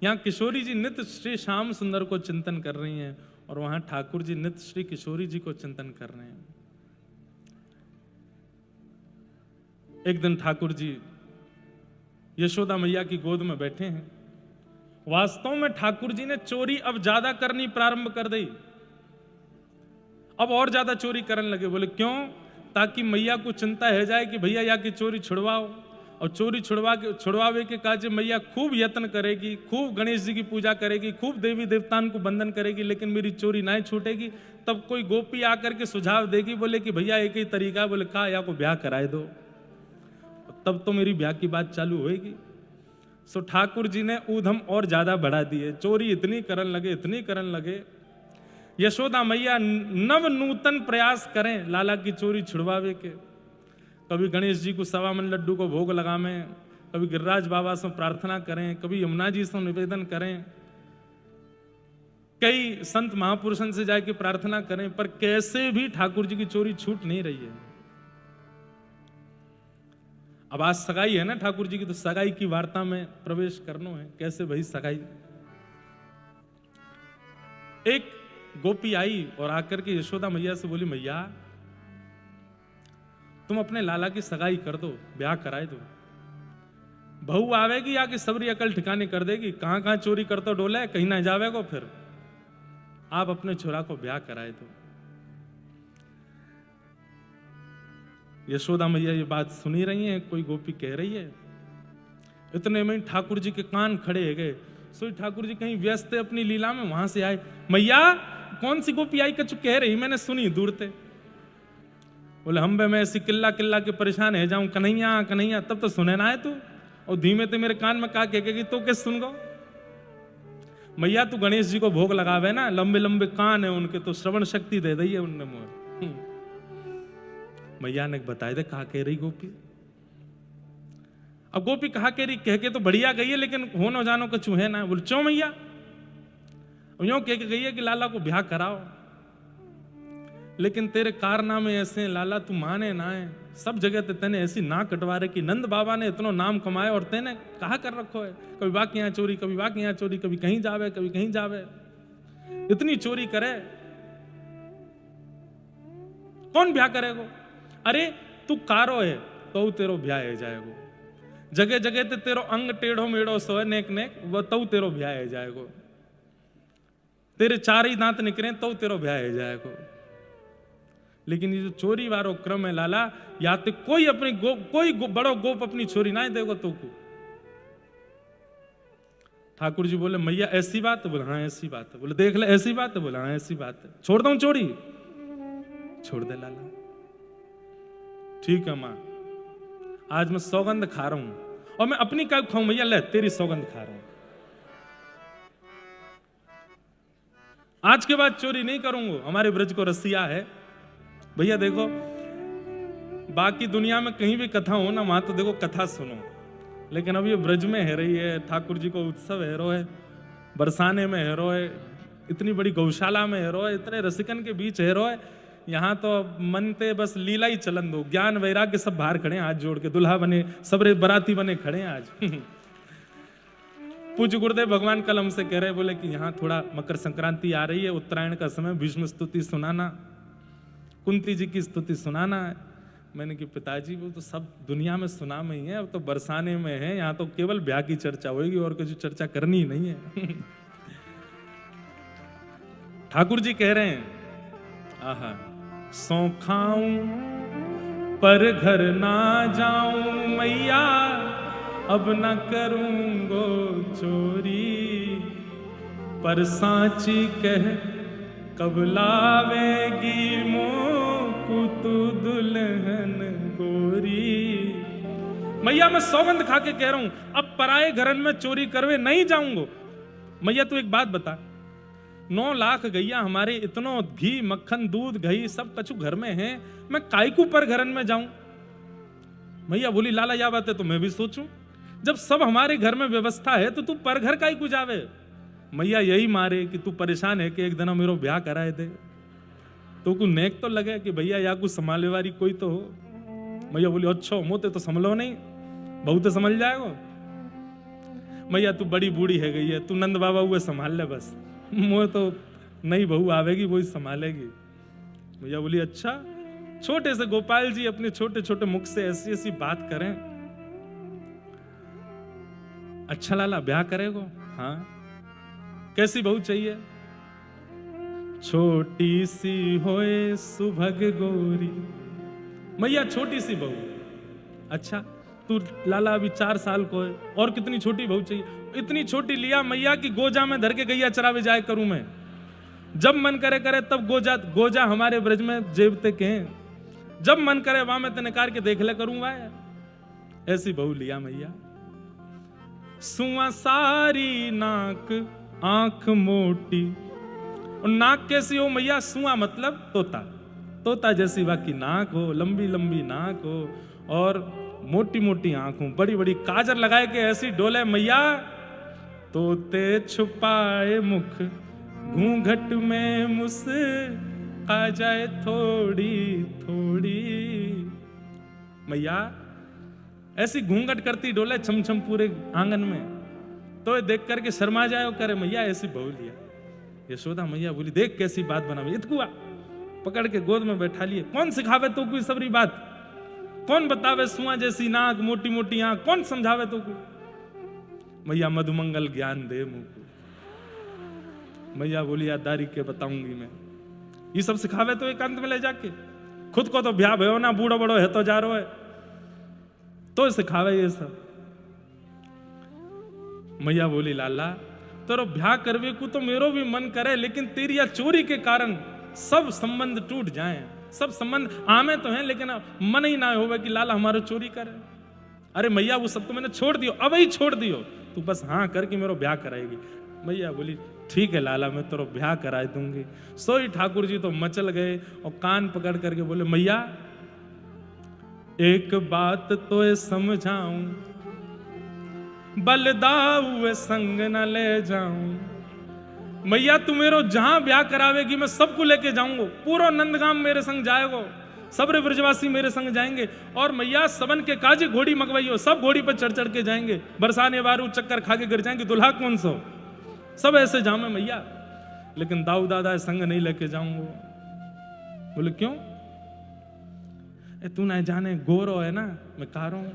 यहाँ किशोरी जी नित्य श्री श्याम सुंदर को चिंतन कर रही हैं, और वहां ठाकुर जी नित्य श्री किशोरी जी को चिंतन कर रहे हैं। एक दिन ठाकुर जी यशोदा मैया की गोद में बैठे हैं। वास्तव में ठाकुर जी ने चोरी अब ज्यादा करनी प्रारंभ कर दी, अब और ज्यादा चोरी करने लगे। बोले क्यों? ताकि मैया को चिंता है जाए कि भैया या की चोरी छुड़वाओ। और चोरी छुड़वावे के काज मैया खूब यत्न करेगी, खूब गणेश जी की पूजा करेगी, खूब देवी देवताओं को बंदन करेगी, लेकिन मेरी चोरी नहीं छूटेगी। तब कोई गोपी आकर के सुझाव देगी, बोले कि भैया एक ही तरीका है, बोले का या को ब्याह कराए दो, तब तो मेरी ब्याह की बात चालू होएगी। सो ठाकुर जी ने ऊधम और ज्यादा बढ़ा दिए, चोरी इतनी करन लगे। यशोदा मैया नव नूतन प्रयास करें लाला की चोरी छुड़वावे के। कभी गणेश जी को 1.25 मन लड्डू को भोग लगावें, कभी गिरिराज बाबा से प्रार्थना करें, कभी यमुना जी से निवेदन करें, कई संत महापुरुषों से जाके प्रार्थना करें, पर कैसे भी ठाकुर जी की चोरी छूट नहीं रही है। अब आज सगाई है ना ठाकुर जी की, तो सगाई की वार्ता में प्रवेश करना है। कैसे भाई सगाई? एक गोपी आई और आकर के यशोदा मैया से बोली, मैया तुम अपने लाला की सगाई कर दो, ब्याह कराए दो। बहू आवेगी आके सबरी अकल ठिकाने कर देगी, कहां कहां चोरी करते डोले, कहीं ना जावेगो। फिर आप अपने छोरा को ब्याह कराए दो। यशोदा मैया ये बात सुनी रही है, कोई गोपी कह रही है। इतने में ठाकुर जी के कान खड़े हो गए। सो ठाकुर जी कहीं व्यस्त है अपनी लीला में, वहां से आए। मैया कौन सी गोपी आई कछु कह रही, मैंने सुनी दूर से। बोले हम बे मैं ऐसी किल्ला किल्ला के परेशान है जाऊं, कन्हैया कन्हैया, तब तो सुने ना है तू, और धीमे ते मेरे कान में का कहेगी तो कैसे सुन गो। मैया तू गणेश जी को भोग लगावे ना, लंबे लंबे कान है उनके, तो श्रवण शक्ति दे दी है उनने मुझे। मैया ने बताया दे कहा कह रही गोपी। अब गोपी कहा कह रही, कह के तो बढ़िया गई है, लेकिन हो न जानो कछु है ना। बोल क्यों मैया? यूं कह के गई है कि लाला को ब्याह कराओ, लेकिन तेरे कारनामे ऐसे हैं लाला, तू माने ना है। सब जगह ते तेने ऐसी ना कटवा रहे कि नंद बाबा ने इतना नाम कमाया और तेने कहा कर रखो है, कभी बा के यहाँ चोरी, कभी बा के यहाँ चोरी, कभी कहीं जावे, कभी कहीं जावे, इतनी चोरी करे, कौन ब्याह करेगो? अरे तू कारो है तो तेरो ब्याह है जाएगो, जगह जगह ते तेरो अंग टेढ़ो मेढ़ो सो है नेक नेक, वो तो तेरो ब्याह है जाएगो, तेरे 4 ही दांत निकले तो तेरो ब्याह है जाएगो। लेकिन ये जो चोरी वारो क्रम है लाला, या तो कोई अपनी बड़ो गोप अपनी चोरी ना देगो तो को। ठाकुर जी बोले मैया ऐसी बात है? बोले हाँ ऐसी बात है। बोले देख ले ऐसी बात है? बोले हाँ ऐसी बात है। छोड़ दूं चोरी? छोड़ दे लाला। ठीक है मां, आज मैं सौगंध खा रहा हूं, और मैं अपनी क्या खाऊं मैया? ले तेरी सौगंध खा रहा हूं, आज के बाद चोरी नहीं करूंगा। हमारे ब्रज को रसिया है भैया। देखो बाकी दुनिया में कहीं भी कथा हो ना, वहां तो देखो कथा सुनो, लेकिन अब ये ब्रज में है रही है, ठाकुर जी को उत्सव है रो है, बरसाने में है रो है, इतनी बड़ी गौशाला में है रो है, इतने रसिकन के बीच है रो है। यहाँ तो मनते बस लीला ही चलन दो, ज्ञान वैराग्य सब बाहर खड़े हैं हाथ जोड़ के, दुल्हा बने सबरे बराती बने खड़े हैं आज। पूज्य गुरुदेव भगवान कल हमसे कह रहे, बोले कि यहाँ थोड़ा मकर संक्रांति आ रही है, उत्तरायण का समय, भीष्म स्तुति सुनाना, कुंती जी की स्तुति सुनाना है। मैंने कि पिताजी वो तो सब दुनिया में सुना में ही है, अब तो बरसाने में है, यहाँ तो केवल ब्याह की चर्चा होगी और कुछ चर्चा करनी ही नहीं है। ठाकुर जी कह रहे हैं, आहा सौ खाऊं पर घर ना जाऊं मैया, अब न करूंगो चोरी, पर सांची कह कब लावेगी मोकू तू दुल्हन गोरी। मैया मैं सौगंध खा के कह रहा हूं, अब पराए घरन में चोरी करवे नहीं जाऊंगा। मैया तू एक बात बता, 9 लाख गैया हमारे, इतनो घी मक्खन दूध घी सब कछु घर में है, मैं कायकू पर घरन में जाऊं? मैया बोली लाला या बात है तो मैं भी सोचूं, जब सब हमारे घर में व्यवस्था है तो तू पर घर कायकू जावे? मैया यही मारे कि तू परेशान है कि एक दिन मेरो ब्याह कराए दे, तो को नेक तो लगे कि भैया या कुछ संभाले वाली कोई तो हो। मैया बोली अच्छा मोते तो संभलो नहीं, बहू तो संभल जाएगा। मैया तू बड़ी बूढ़ी है गई है, तू नंद बाबा हुए संभाल ले बस, मुझे तो नई बहू आवेगी वही संभालेगी। मैया बोली अच्छा। छोटे से गोपाल जी अपने छोटे छोटे मुख से ऐसी ऐसी बात करें। अच्छा लाला ब्याह करेगो? हाँ। कैसी बहू चाहिए? छोटी सी होए सुभग गोरी, मैया छोटी सी बहू। अच्छा तू लाला अभी 4 साल को है, और कितनी छोटी बहू चाहिए? इतनी छोटी लिया मैया की गोजा में धर के गैया चरावे जाए करूं मैं, जब मन करे करे तब गोजा गोजा हमारे ब्रज में जेबते के हैं, जब मन करे वहां में ते निकाल के देख ले करूंगा। ऐसी बहू लिया मैया। सुआ सारी नाक आंख मोटी, और नाक कैसी हो मैया? सुआ मतलब तोता, तोता जैसी बाकी नाक हो, लंबी लंबी नाक हो और मोटी मोटी आंख हो, बड़ी बड़ी काजर लगाए के ऐसी डोले मैया। तोते छुपाए मुख घूंघट में मुस आ जाए थोड़ी थोड़ी। मैया ऐसी घूंघट करती डोले छम छम पूरे आंगन में, तो ये देख करके शर्मा जाए और करे मैया ऐसी बहू लिया। यशोदा मैया बोली देख कैसी बात बनावे। इतकुआ पकड़ के गोद में बैठा लिए। कौन सिखावे तो कोई सबरी बात? कौन बतावे सुआ जैसी नाक मोटी मोटी आंख? कौन समझावे तो कोई? मैया मधुमंगल ज्ञान दे मुंह को। मैया बोली यादारी के बताऊंगी मैं। ये सब सिखावे तो एकांत में ले जाके, खुद को तो ब्याह भयो ना, बूढ़ो बड़ो है तो जा रो है, तो सिखावे ये सब। मैया बोली लाला तेरो ब्याह करवे को तो मेरो भी मन करे, लेकिन तेरी या चोरी के कारण सब संबंध टूट जाएं। सब संबंध आमे तो हैं, लेकिन मन ही ना होवे कि लाला हमारो चोरी करे। अरे मैया वो सब तो मैंने छोड़ दियो, अब ही छोड़ दियो, तू बस हाँ करके मेरो ब्याह कराएगी। मैया बोली ठीक है लाला मैं तेरो ब्याह करा दूंगी। सोई ठाकुर जी तो मचल गए और कान पकड़ करके बोले मैया एक बात तो समझाऊं, बलदाऊ संग न ले जाऊं। मैया तू मेरो जहां ब्याह करावेगी मैं सबको लेके जाऊंगा, पूरा नंदगाम मेरे संग जाएगो, सबरे ब्रजवासी मेरे संग जाएंगे। और मैया सबन के काजी घोड़ी मंगवाइयो, सब घोड़ी पर चढ़ चढ़ के जाएंगे, बरसाने बारू चक्कर खा के गिर जाएंगे, दुल्हा कौन सो, सब ऐसे जामे मैया, लेकिन दाऊ दादा संग नहीं लेके जाऊंगा। बोले क्यों? तू ना जाने गोरो है ना, मैं कह रहा हूं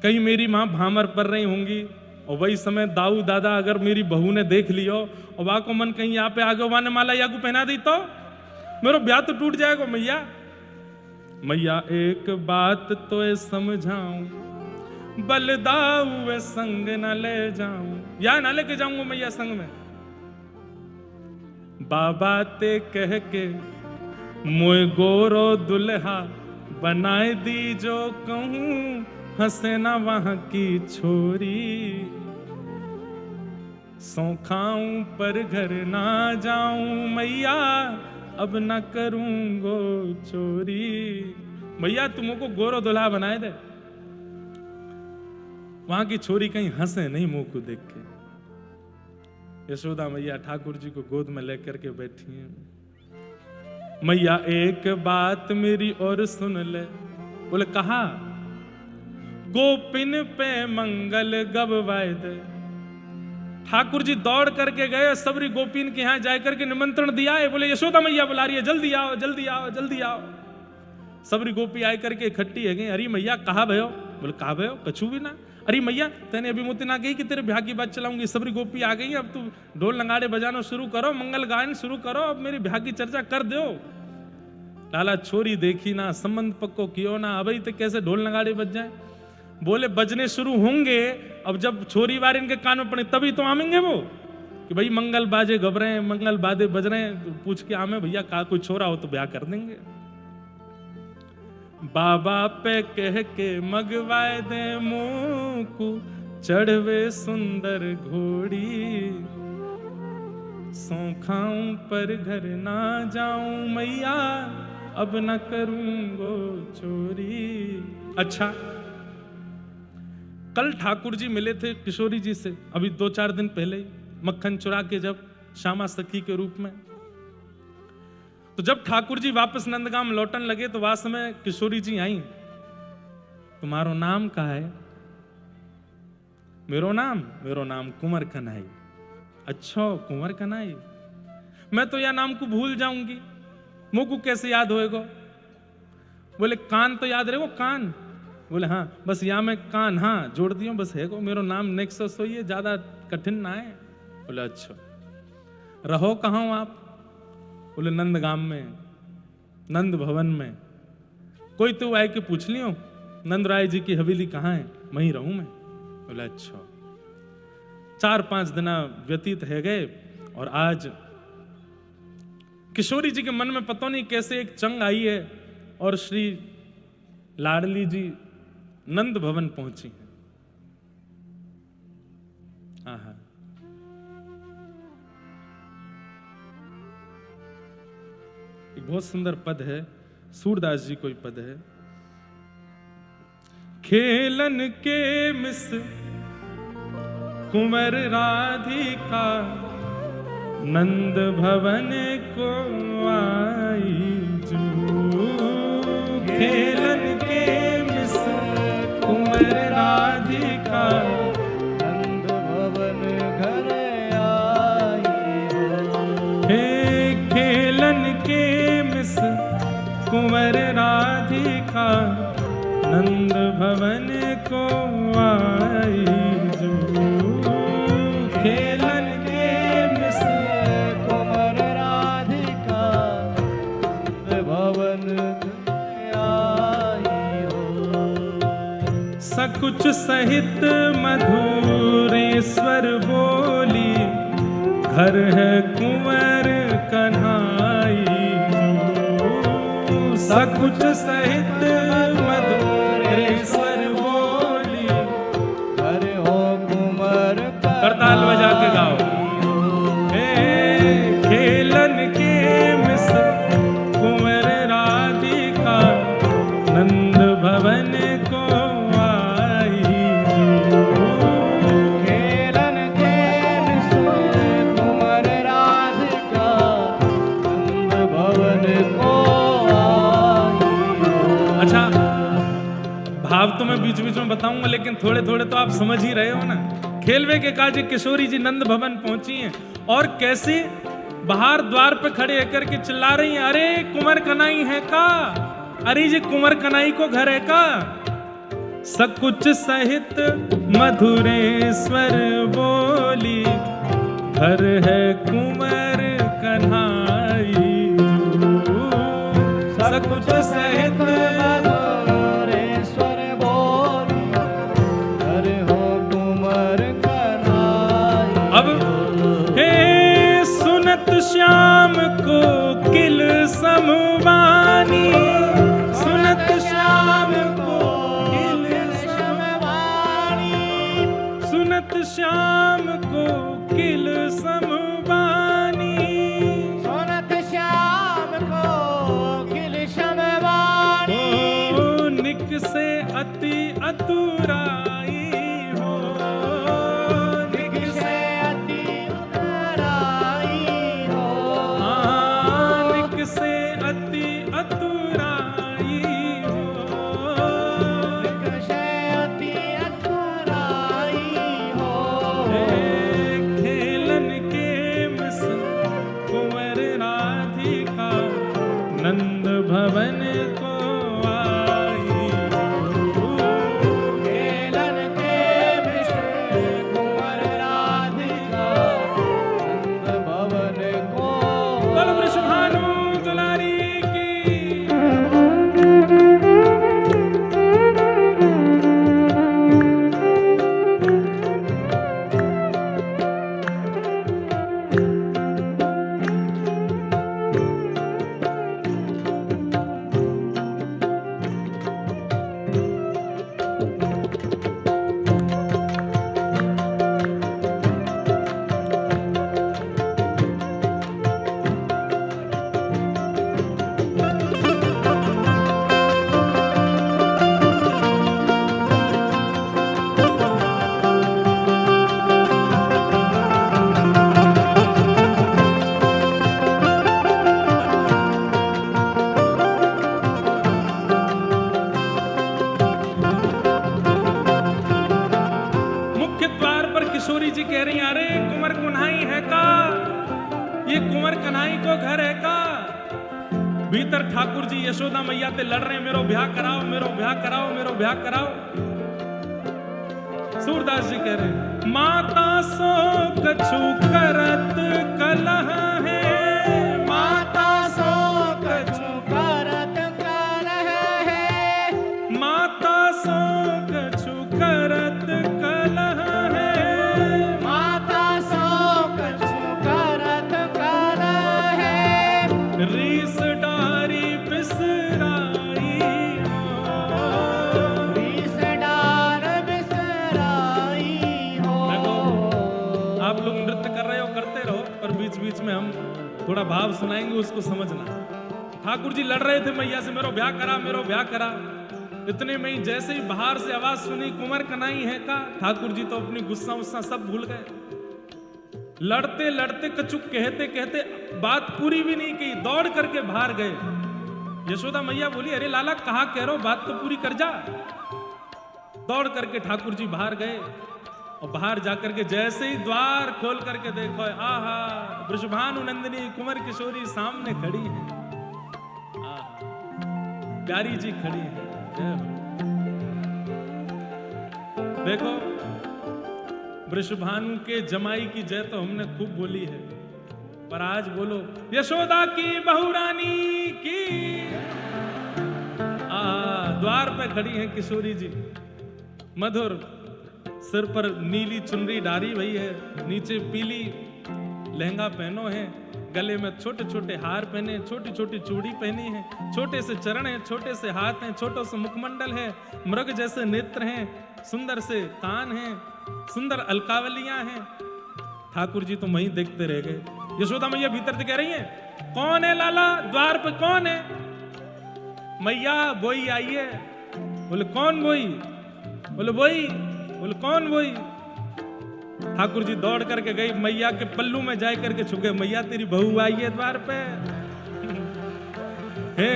कहीं मेरी मां भामर पर रही होंगी और वही समय दाऊ दादा अगर मेरी बहू ने देख लियो और वहां को मन कहीं यहाँ पे आगे वाने माला यागू पहना दी तो मेरा ब्याह तो टूट जाएगा। मैया मैया एक बात तो समझाऊं, बलदाऊ संग न ले जाऊं, या ना लेके जाऊंगा मैया संग में। बाबा ते कह के मोए गोरो दुल्हा बनाए दी, जो कहूं हंसे ना वहां की छोरी। सौ खाऊं पर घर ना जाऊं मैया, अब ना करूंगो चोरी। मैया तुमको गोरो दुल्हा बनाए दे, वहां की छोरी कहीं हंसे नहीं मुंह को देख के। यशोदा मैया ठाकुर जी को गोद में लेकर के बैठी हैं। मैया एक बात मेरी और सुन ले। बोले कहा? गोपिन पे मंगल गबवाए दे। ठाकुर जी दौड़ करके गए, सबरी गोपिन के यहां जाकर के निमंत्रण दिया है। बोले यशोदा मैया बुला रही है, जल्दी आओ जल्दी आओ जल्दी आओ। सबरी गोपी आए करके इकट्ठी है गई। अरे मैया कहा भयो? बोले कहा भयो कछु भी ना। अरे मैया तेने अभी मुझे ना गई कि तेरे ब्याह की बात चलाऊंगी। सबरी गोपी आ गई, अब तू ढोल नगाड़े बजाना शुरू करो, मंगल गायन शुरू करो, अब मेरी ब्याह की चर्चा कर दो। लाला छोरी देखी ना, संबंध पक्को कियो ना, अब तो कैसे ढोल नगाड़े बज जाए। बोले बजने शुरू होंगे, अब जब छोरी वार इनके कान में पड़े तभी तो आमेंगे वो कि भाई मंगल बाजे घबरे हैं, मंगल बाजे बज रहे हैं, तो पूछ के आमे भैया का कोई छोरा हो तो ब्याह कर देंगे। बाबा पे कह के मगवाए दे मुंह को, चढ़वे सुंदर घोड़ी। सौ खाऊं पर घर ना जाऊं मैया, अब न करूंगो चोरी। अच्छा कल ठाकुर जी मिले थे किशोरी जी से, अभी 2-4 दिन पहले ही, मक्खन चुरा के जब श्यामा सखी के रूप में। तो जब ठाकुर जी वापस नंदगाम लौटन लगे तो वास में किशोरी जी आई। तुम्हारो नाम क्या है? मेरो नाम कुंवर कन्हई। अच्छा कुंवर कन्हई, मैं तो यह नाम को भूल जाऊंगी, मुंह को कैसे याद होएगा? बोले कान तो याद रहेगो कान। बोले हाँ बस यहाँ में कान हाँ जोड़ दियो बस है को, मेरो नाम नेक्सस हो, ये ज्यादा कठिन ना है। बोले अच्छा रहो कहाँ हो आप? बोले नंदगाम में, नंद भवन में। कोई तो आए के पूछ लियो नंद राय जी की हवेली कहाँ है, वहीं रहूं मैं। बोला अच्छा। 4-5 दिन व्यतीत है गए और आज किशोरी जी के मन में पता नहीं कैसे एक चंग आई है और श्री लाडली जी नंद भवन पहुंची हैं। आहा। एक बहुत सुंदर पद है, सूरदास जी कोई पद है। खेलन के मिस कुंवर राधिका नंद भवन को आई जू। खेलन के मिस कुंवर राधिका नंद भवन घर आई हो। हे खेलन के मिस कुंवर राधिका नंद भवन को आई जू। खेलन के मिस कुंवर राधिका नंद भवन घर आई हो। सकुच सहित मधुरेश्वर बोली घर है कुंवर कन्हाई जू। सकुच सहित मधुरेश्वर बोली घर हो कुंवर करताल बजा के गाओ। खेलन के मिस कुंवर राधिका नंद भवन को आई जू। खेलन के मिस कुंवर राधिका नंद भवन को आई हो। अच्छा, भाव तो मैं बीच बीच में बताऊंगा लेकिन थोड़े थोड़े तो आप समझ ही रहे हो ना। खेलवे के काज किशोरी जी नंद भवन पहुंची हैं और कैसे बाहर द्वार पे खड़े होकर के चिल्ला रही हैं, अरे कुंवर कनाई है का, अरे जी कुंवर कनाई को घर है का। सकुच सहित मधुरेश्वर बोली घर है कुंवर कन्हाई जू। सकुच सहित मधुरेश्वर बोली घर हो कुंवर कन्हाई। अब हे सुनत श्याम को किल समवानी, सुनत श्याम को किल समवानी, सुनत श्याम को किल समवानी। सुनत श्याम को किल समवानी। ओ निक से अति अतुराई हो, निक से अति उतराई हो। निक से अति अतुराई हो। निक से अति उतराई हो। खेलन के मिस कुंवर राधिका नंद भवन को आई जू। खेलन के मिस कुंवर राधिका नंद भवन को बोलो वृषभानु दुलारी की। मुख्य द्वार पर किशोरी जी कह रही हैं, अरे कुंवर कन्हाई है का, ये कुंवर कन्हाई को घर है का। भीतर ठाकुर जी यशोदा मैया ते लड़ रहे हैं, मेरो ब्याह कराओ, मेरो ब्याह कराओ, मेरो ब्याह कराओ। सूरदास जी कह रहे हैं, माता सो कछु करत कलह है, माता सो कछु करत कलह है। थोड़ा भाव सुनाएंगे उसको समझना। ठाकुर जी लड़ रहे थे मैया से, मेरो ब्याह करा, मेरो ब्याह करा। इतने में ही जैसे ही बाहर से आवाज सुनी कुंवर कनाई है का, ठाकुर जी तो अपनी गुस्सा उस्सा सब भूल गए। लड़ते लड़ते कचुक कहते कहते बात पूरी भी नहीं की, दौड़ करके बाहर गए। यशोदा मैया बोली, अरे लाला कहाँ कह रहे हो, बात तो पूरी कर जा। दौड़ करके ठाकुर जी बाहर गए और बाहर जाकर के जैसे ही द्वार खोल करके देखो, आहा वृषभानु नंदिनी कुंवर किशोरी सामने खड़ी है, प्यारी जी खड़ी है। देखो वृषभानु के जमाई की जय तो हमने खूब बोली है, पर आज बोलो यशोदा की बहू रानी की। द्वार पे खड़ी है किशोरी जी, मधुर, सिर पर नीली चुनरी डारी हुई है, नीचे पीली लहंगा पहनो है, गले में छोटे छोटे हार पहने, छोटी छोटी चूड़ी पहनी है, छोटे से चरण है, छोटे से हाथ हैं, छोटो से मुखमंडल है, मृग जैसे नेत्र हैं, सुंदर से कान हैं, सुंदर अलकावलियां हैं। ठाकुर जी तो वहीं देखते रह गए। यशोदा मैया भीतर से कह रही हैं, कौन है लाला, द्वार पे कौन है? मैया बोई आई है। बोले कौन बोई? बोले बोई। बोले कौन बोई? ठाकुर जी दौड़ करके गई, मैया के पल्लू में जाए करके छुप गए, मैया तेरी बहू आई है द्वार पे। हे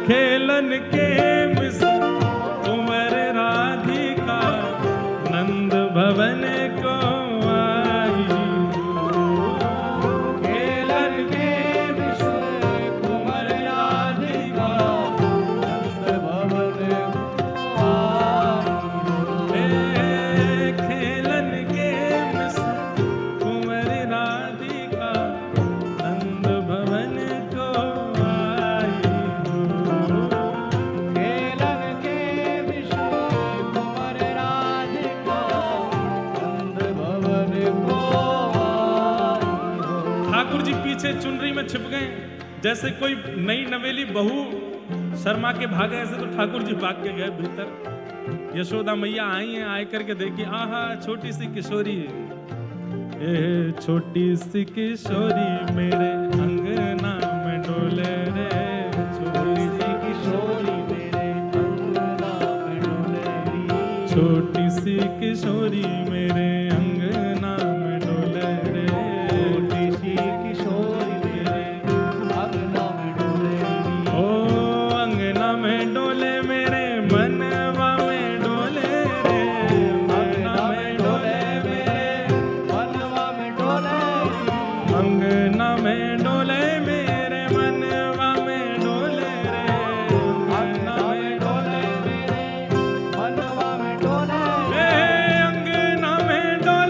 खेलन के मिस कुंवर राधिका नंद भवन को आई। खेलन के मिस कुंवर राधिका नंद भवन को आई। खेलन के मिस कुंवर राधिका नंद भवन को आई। खेलन के मिस कुंवर राधिका नंद भवन को आई। ठाकुर जी पीछे चुनरी में छिप गए, जैसे कोई नई नवेली बहू शर्मा के भागे, ऐसे तो ठाकुर जी भाग के गए भीतर। यशोदा मैया आई हैं, आए करके देखी, आहा छोटी सी किशोरी, ए छोटी सी किशोरी मेरे अंगना में डोले रे। छोटी सी किशोरी मेरे अंगना में डोलेरी। छोटी सी किशोरी मेरे अंगना में डोले रे। छोटी सी किशोरी मेरे अंगना में डोलेरी। ओ अंगना में डोले मेरे मनवा में डोले रे। अंगना में डोले मेरे मनवा में डोलेरी। अंगना में डोले मेरे मनवा में डोले रे। अंगना में डोले मेरे मनवा में डोलेरी। अंगना में डोले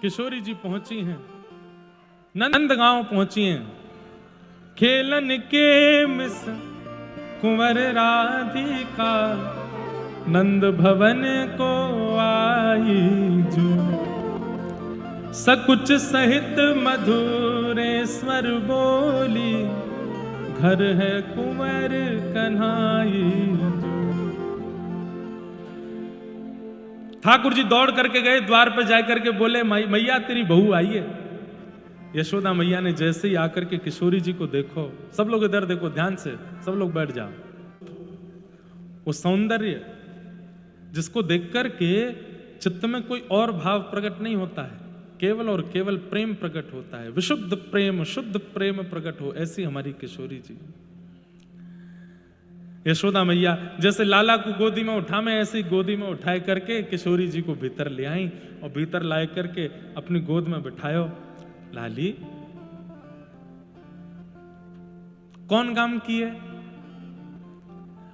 किशोरी जी पहुंची हैं, नंद गांव पहुंची हैं। खेलन के मिस कुंवर राधिका, नंद भवन को आई जो। सकुच सहित मधुरे स्वर बोली, घर है कुंवर कन्हाई जो। ठाकुर जी दौड़ करके गए, द्वार पर जाकर के बोले मैया तेरी बहू आई है। यशोदा मैया ने जैसे ही आकर के किशोरी जी को देखो, सब लोग इधर देखो ध्यान से, सब लोग बैठ जाओ। वो सौंदर्य जिसको देख करके चित्त में कोई और भाव प्रकट नहीं होता है, केवल और केवल प्रेम प्रकट होता है। विशुद्ध प्रेम, शुद्ध प्रेम प्रकट हो, ऐसी हमारी किशोरी जी। यशोदा मैया जैसे लाला को गोदी में उठा, में ऐसी गोदी में उठाए करके किशोरी जी को भीतर ले आई और भीतर लाए करके अपनी गोद में बिठायो। लाली कौन काम की है?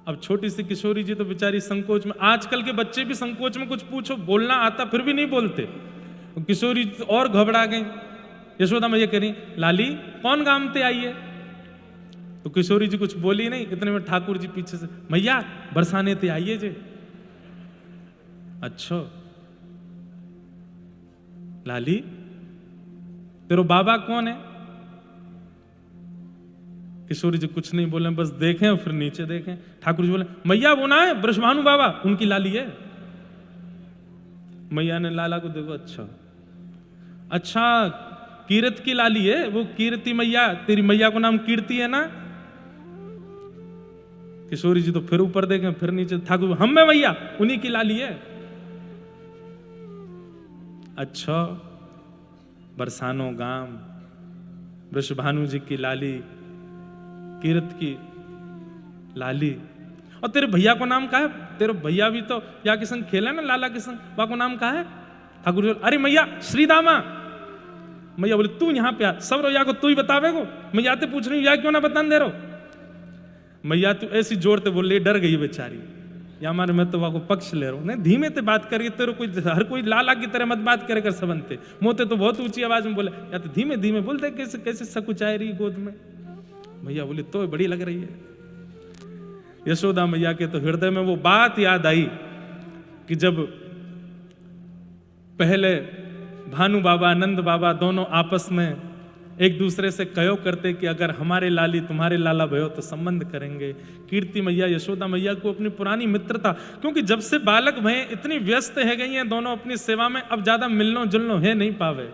अब छोटी सी किशोरी जी तो बेचारी संकोच में, आजकल के बच्चे भी संकोच में, कुछ पूछो बोलना आता फिर भी नहीं बोलते। किशोरी और घबरा गई। यशोदा मैया कह रही लाली कौन काम ते आई है? तो किशोरी जी कुछ बोली नहीं। इतने में ठाकुर जी पीछे से मैया बरसाने ते आइए जे। अच्छा लाली तेरो बाबा कौन है? किशोरी जी कुछ नहीं बोले, बस देखें और फिर नीचे देखें। ठाकुर जी बोले मैया वो ना है ब्रजभानु बाबा, उनकी लाली है। मैया ने लाला को देखो, अच्छा अच्छा कीरत की लाली है वो, कीर्ति मैया, तेरी मैया को नाम कीर्ति है ना? किशोरी जी तो फिर ऊपर देखें फिर नीचे। ठाकुर हम में मैया उन्हीं की लाली है। अच्छा बरसानो गांव, वृषभानु जी की लाली, कीरत की लाली। और तेरे भैया को नाम का है? तेरे भैया भी तो या के संग खेला ना, लाला के संग, वहां को नाम का है? ठाकुर जी अरे मैया श्रीदामा। मैया बोले तू यहाँ पे आ, सब रोया को तू ही बतावे को, मैं याते पूछ रही हूँ या क्यों ना बता दे रहो। मैया तू ऐसी जोर ते बोल रही, डर गई बेचारी। या मारे मैं तो वहां को पक्ष ले रहा हूँ, नहीं धीमे ते बात करिए, तेरे कोई हर कोई लाला की तरह मत बात करे कर सबनते। मोते तो बहुत ऊंची आवाज में बोले, या तो धीमे धीमे बोलते, कैसे कैसे सकुचाए रही गोद में। मैया बोली तो बड़ी लग रही है। यशोदा मैया के तो हृदय में वो बात याद आई कि जब पहले भानु बाबा नंद बाबा दोनों आपस में एक दूसरे से कहो करते कि अगर हमारे लाली तुम्हारे लाला भयो तो संबंध करेंगे। कीर्ति मैया यशोदा मैया को अपनी पुरानी मित्रता, क्योंकि जब से बालक भय इतनी व्यस्त है गई हैं दोनों अपनी सेवा में, अब ज्यादा मिलनो जुलनो है नहीं पावे।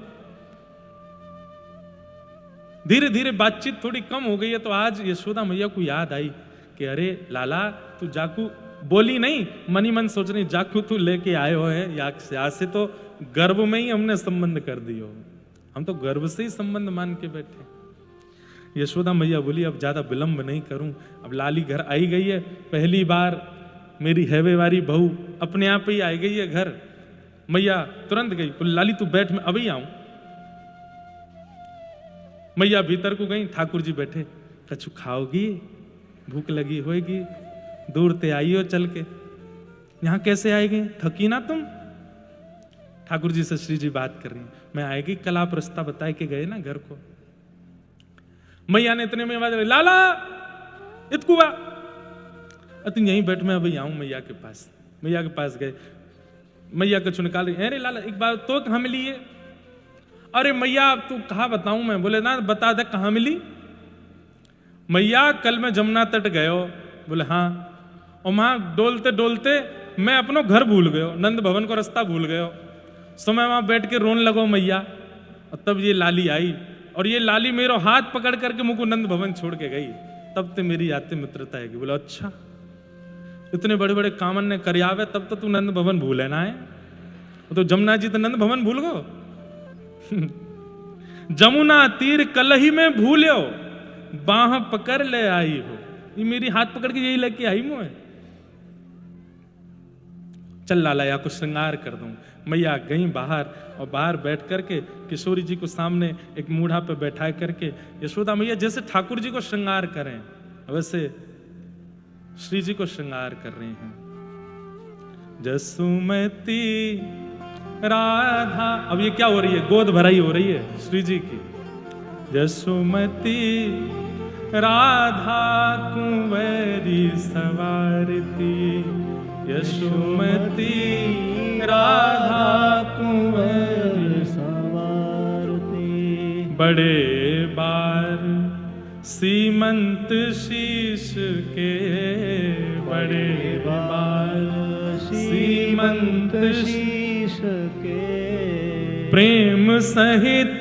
धीरे धीरे बातचीत थोड़ी कम हो गई है। तो आज यशोदा मैया को याद आई कि अरे लाला तू जाकू, बोली नहीं मनी मन सोच रही जाकू तू लेके आए हो है, या से तो गर्भ में ही हमने संबंध कर दियो, हम तो गर्भ से ही संबंध मान के बैठे। यशोदा मैया बोली अब ज्यादा विलंब नहीं करूं, अब लाली घर आई गई है, पहली बार मेरी हैवे वाली बहू अपने आप ही आई गई है घर। मैया तुरंत गई, बोली लाली तू बैठ मैं अभी आऊं। मैया भीतर को गई, ठाकुर जी बैठे, कछु खाओगी, भूख लगी होगी, दूर ते आई हो चल के, यहां कैसे आएगी, थकी ना तुम? ठाकुर जी से श्री जी बात कर रही, मैं आएगी कल आप रास्ता बताए के गए ना घर को। मैया ने इतने में आवाज, लाला इतकुआ, तुम यहीं बैठ मैं अभी आऊं मैया के पास। मैया के पास गए, मैया कछु निकाल रही, अरे लाला एक बार तो कहां मिली है? अरे मैया अब तू कहा बताऊं मैं? बोले ना बता दे कहां मिली। मैया कल मैं जमुना तट गयो। बोले हाँ, और वहां डोलते डोलते मैं अपनो घर भूल गयो, नंद भवन को रास्ता भूल गयो। सो मैं वहां बैठ के रोन लगो मैया, और तब ये लाली आई, और ये लाली मेरो हाथ पकड़ करके मुझको नंद भवन छोड़ के गई, तब तो मेरी आते मित्रता है। बोले अच्छा इतने बड़े बड़े कामन ने करियावे तब तो तू नंद भवन भूले ना है, तो जमुना जी तो नंद भवन भूल गो। जमुना तीर कलही में भूल्यो, बाह पकड़ ले आई हो, ये मेरी हाथ पकड़ के यही लेके आई मुझे। चल लाला या को श्रृंगार कर दूं। मैया गई बाहर, और बाहर बैठ करके किशोरी जी को सामने एक मूढ़ा पे बैठा करके यशोदा मैया जैसे ठाकुर जी को श्रृंगार करें वैसे श्री जी को श्रृंगार कर रही हैं। जसुमती राधा। अब ये क्या हो रही है, गोद भराई हो रही है श्री जी की। यशोमती राधा कुंवरी सवारती, यशोमती राधा कुंवरी सवारती। बड़े बार सीमंत शीश के, बड़े बार सीमंत शीश के, प्रेम सहित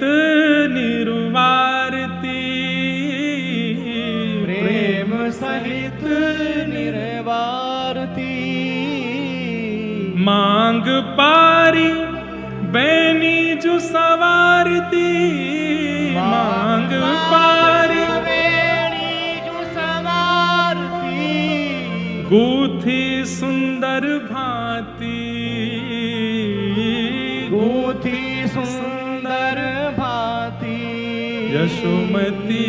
निर्वारती, प्रेम सहित निर्वारती। मांग पारी बैनी जो सवारती, मांग पारी बेड़ी जो सवारती। गूथी सुंदर भांति, गूथी सुंदर भांति। यशोमती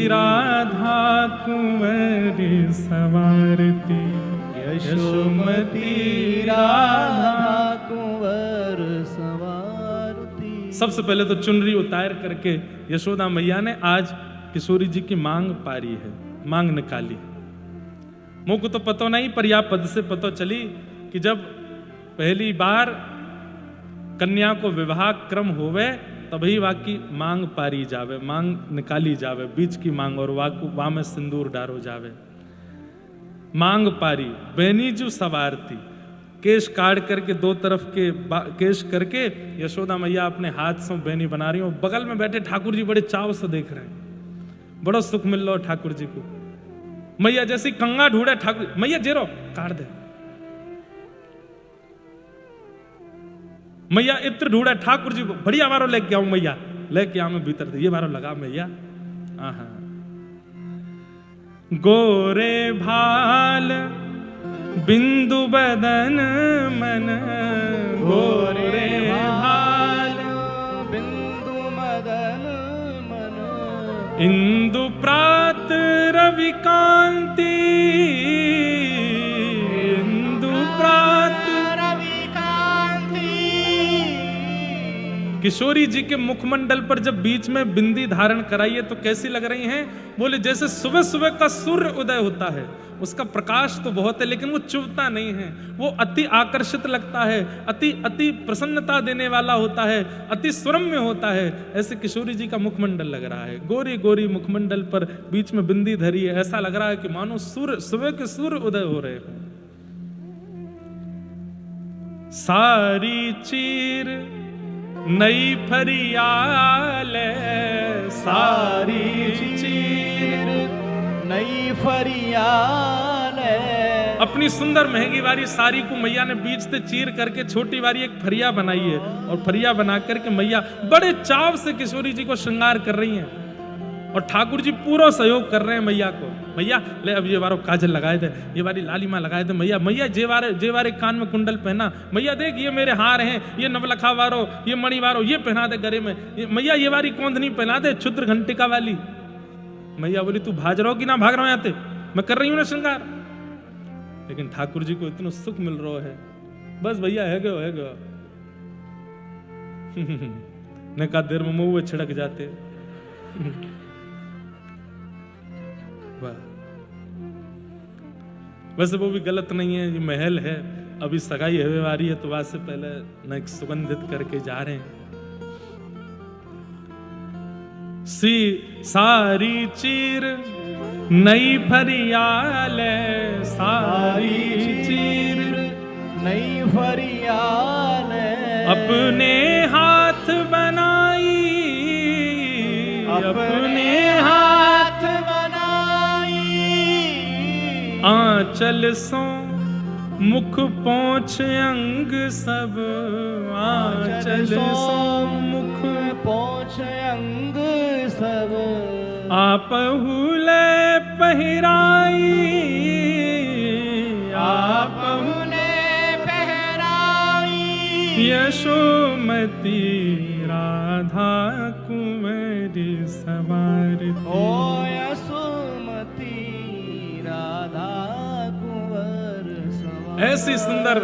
राधा कुंवरी सवारती, यशोमती राधा। कुंवर सवारती। सबसे पहले तो चुनरी उतार करके यशोदा मैया ने आज किशोरी जी की मांग पारी है, मांग निकाली। मुझ को तो पता नहीं, पर या पद से पता चली कि जब पहली बार कन्या को विवाह क्रम होवे तभी वाकी मांग पारी जावे, मांग निकाली जावे, बीच की मांग, और वा में सिंदूर डारो जावे। मांग पारी बेनीजू सवारती, केश काट करके दो तरफ के केश करके यशोदा मैया अपने हाथ से बेनी बना रही हो। बगल में बैठे ठाकुर जी बड़े चाव से देख रहे हैं, बड़ा सुख मिल रहा है ठाकुर जी को। मैया जैसी कंगा ढूंढे ठाकुर, मैया जेरो काट दे, मैया इत्र ढूंढे ठाकुर जी को, बढ़िया बारो लेके आऊं मैया, लेके आऊं मैं भीतर से, ये बारो लगा मैया। आहा गोरे भाल बिंदु बदन मन, गोरे भाल बिंदु मदन मन। इंदु प्रात रवि कांति, इंदु प्रात रवि कांति। किशोरी जी के मुखमंडल पर जब बीच में बिंदी धारण कराई है तो कैसी लग रही हैं? बोले जैसे सुबह सुबह का सूर्य उदय होता है, उसका प्रकाश तो बहुत है लेकिन वो चुभता नहीं है, वो अति आकर्षित लगता है, अति अति प्रसन्नता देने वाला होता है, अति सुरम्य होता है। ऐसे किशोरी जी का मुखमंडल लग रहा है, गोरी गोरी मुखमंडल पर बीच में बिंदी धरी है, ऐसा लग रहा है कि मानो सूर्य सुबह के सूर्य उदय हो रहे हो। सारी चीर नई फरियाल, सारी चीर नई फरियाल। अपनी सुंदर महंगी वाली साड़ी को मैया ने बीच से चीर करके छोटी वाली एक फरिया बनाई है, और फरिया बना करके मैया बड़े चाव से किशोरी जी को श्रृंगार कर रही हैं, और ठाकुर जी पूरा सहयोग कर रहे हैं मैया को। मैया ले अब ये बारो काजल लगाए दे, ये वाली लालिमा लगाए दे, मैया मैया जे वारे कान में कुंडल पहना, मैया देख ये मेरे हार हैं, ये नवलखा वारो, ये मणि वारो, ये पहना दे गले में, मैया ये वाली कौंधनी पहना दे क्षुद्र घंटिका वाली। मैया बोली तू भाज रहा हो कि ना भाग रहा हूं, आते मैं कर रही हूं ना श्रृंगार। लेकिन ठाकुर जी को इतना सुख मिल रहा है, बस भैया है गयो ने कहा देर में मुंह छिड़क जाते। वैसे वो भी गलत नहीं है, ये महल है, अभी सगाई है वारी है तो वहां से पहले न सुगंधित करके जा रहे हैं। सी सारी चीर नई फरियाल, सारी चीर नई फरियाल। अपने हाथ बनाई, अपने हाथ बनाई। आंचल सो मुख पोंछ अंग सब, आंचल सो मुख पोंछ अंग सब। आपहुले पहराई, आपहुले पहराई। यशोमती राधा कुंवरी सवारती। ओ यशोमती राधा कुंवर सवारती। ऐसी सुंदर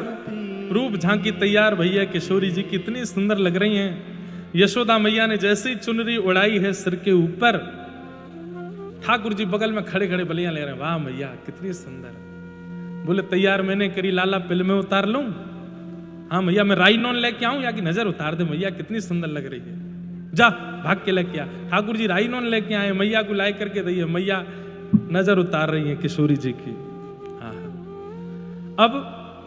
रूप झांकी तैयार भैया किशोरी जी कितनी सुंदर लग रही हैं। यशोदा मैया ने जैसे ही चुनरी उड़ाई है सिर के ऊपर, ठाकुर जी बगल में खड़े खड़े बलियां ले रहे हैं, वाह मैया कितनी सुंदर। बोले तैयार मैंने करी लाला, पिल में उतार लूं? हाँ मैया, मैं राई नॉन लेके आऊं या कि नजर उतार दे? मैया कितनी सुंदर लग रही है, जा भाग के लेके आ। ठाकुर जी राई नॉन लेके आए, मैया को लाई करके दी, मैया नजर उतार रही है किशोरी जी की। हाँ, अब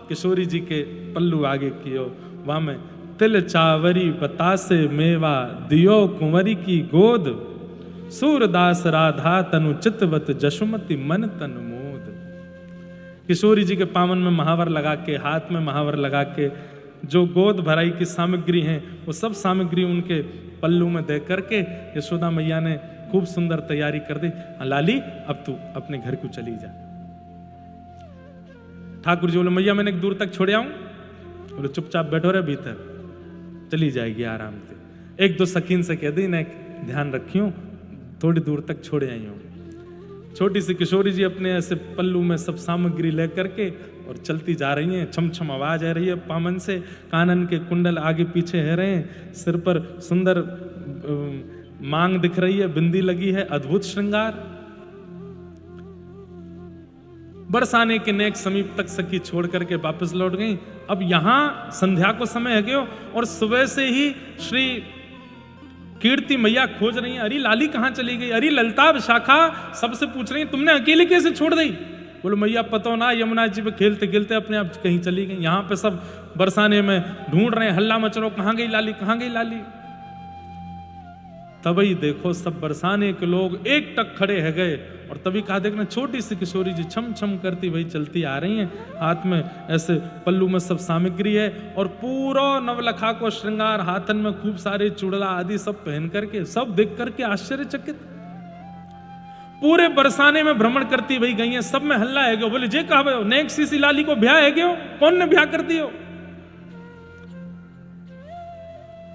किशोरी जी के पल्लू आगे कियो, वहां में तिल चावरी बतासे मेवा दियो कुंवरी की गोद, सूरदास राधा तनु चितवत जशुमति मन तन मोद। किशोरी जी के पावन में महावर लगा के, हाथ में महावर लगा के जो गोद भराई की सामग्री हैं वो सब सामग्री उनके पल्लू में दे करके यशोदा मैया ने खूब सुंदर तैयारी कर दी। लाली अब तू अपने घर को चली जा। ठाकुर जी बोले मैया मैंने दूर तक छोड़ आऊं? बोले चुपचाप बैठो रहे भीतर, चली जाएगी आराम से। एक दो सकीन से कह दी, ध्यान रखियो थोड़ी दूर तक छोड़े आई हूं। छोटी सी किशोरी जी अपने ऐसे पल्लू में सब सामग्री लेकर के और चलती जा रही हैं। छम छम आवाज आ रही है पामन से, कानन के कुंडल आगे पीछे है रहे हैं, सिर पर सुंदर मांग दिख रही है, बिंदी लगी है, अद्भुत श्रृंगार। बरसाने के नेक समीप तक सखी छोड़ करके वापस लौट गई। अब यहां संध्या को समय है गयो और सुबह से ही श्री कीर्ति मैया खोज रही है, अरे लाली कहां चली गई, अरे ललता विशाखा सबसे पूछ रही है तुमने अकेले कैसे छोड़ दी? बोलो मैया पता ना, यमुना जी पे खेलते खेलते अपने आप कहीं चली गई। यहाँ पे सब बरसाने में ढूंढ रहे हैं, हल्ला मच रहा, कहां गई लाली, कहां गई लाली। तभी देखो सब बरसाने के लोग एक टक खड़े है गए और तभी कहा देखना छोटी सी किशोरी जी छम छम करती वही चलती आ रही हैं, हाथ में ऐसे पल्लू में सब सामग्री है और पूरा नवलखा को श्रृंगार, हाथन में खूब सारे चुड़ला आदि सब पहन करके, सब देख करके आश्चर्यचकित पूरे बरसाने में भ्रमण करती वही गई है। सब में हल्ला है गयो, बोले जे कहा नेक सी लाली को ब्याह है गयो, कौन ने ब्याह कर दियो?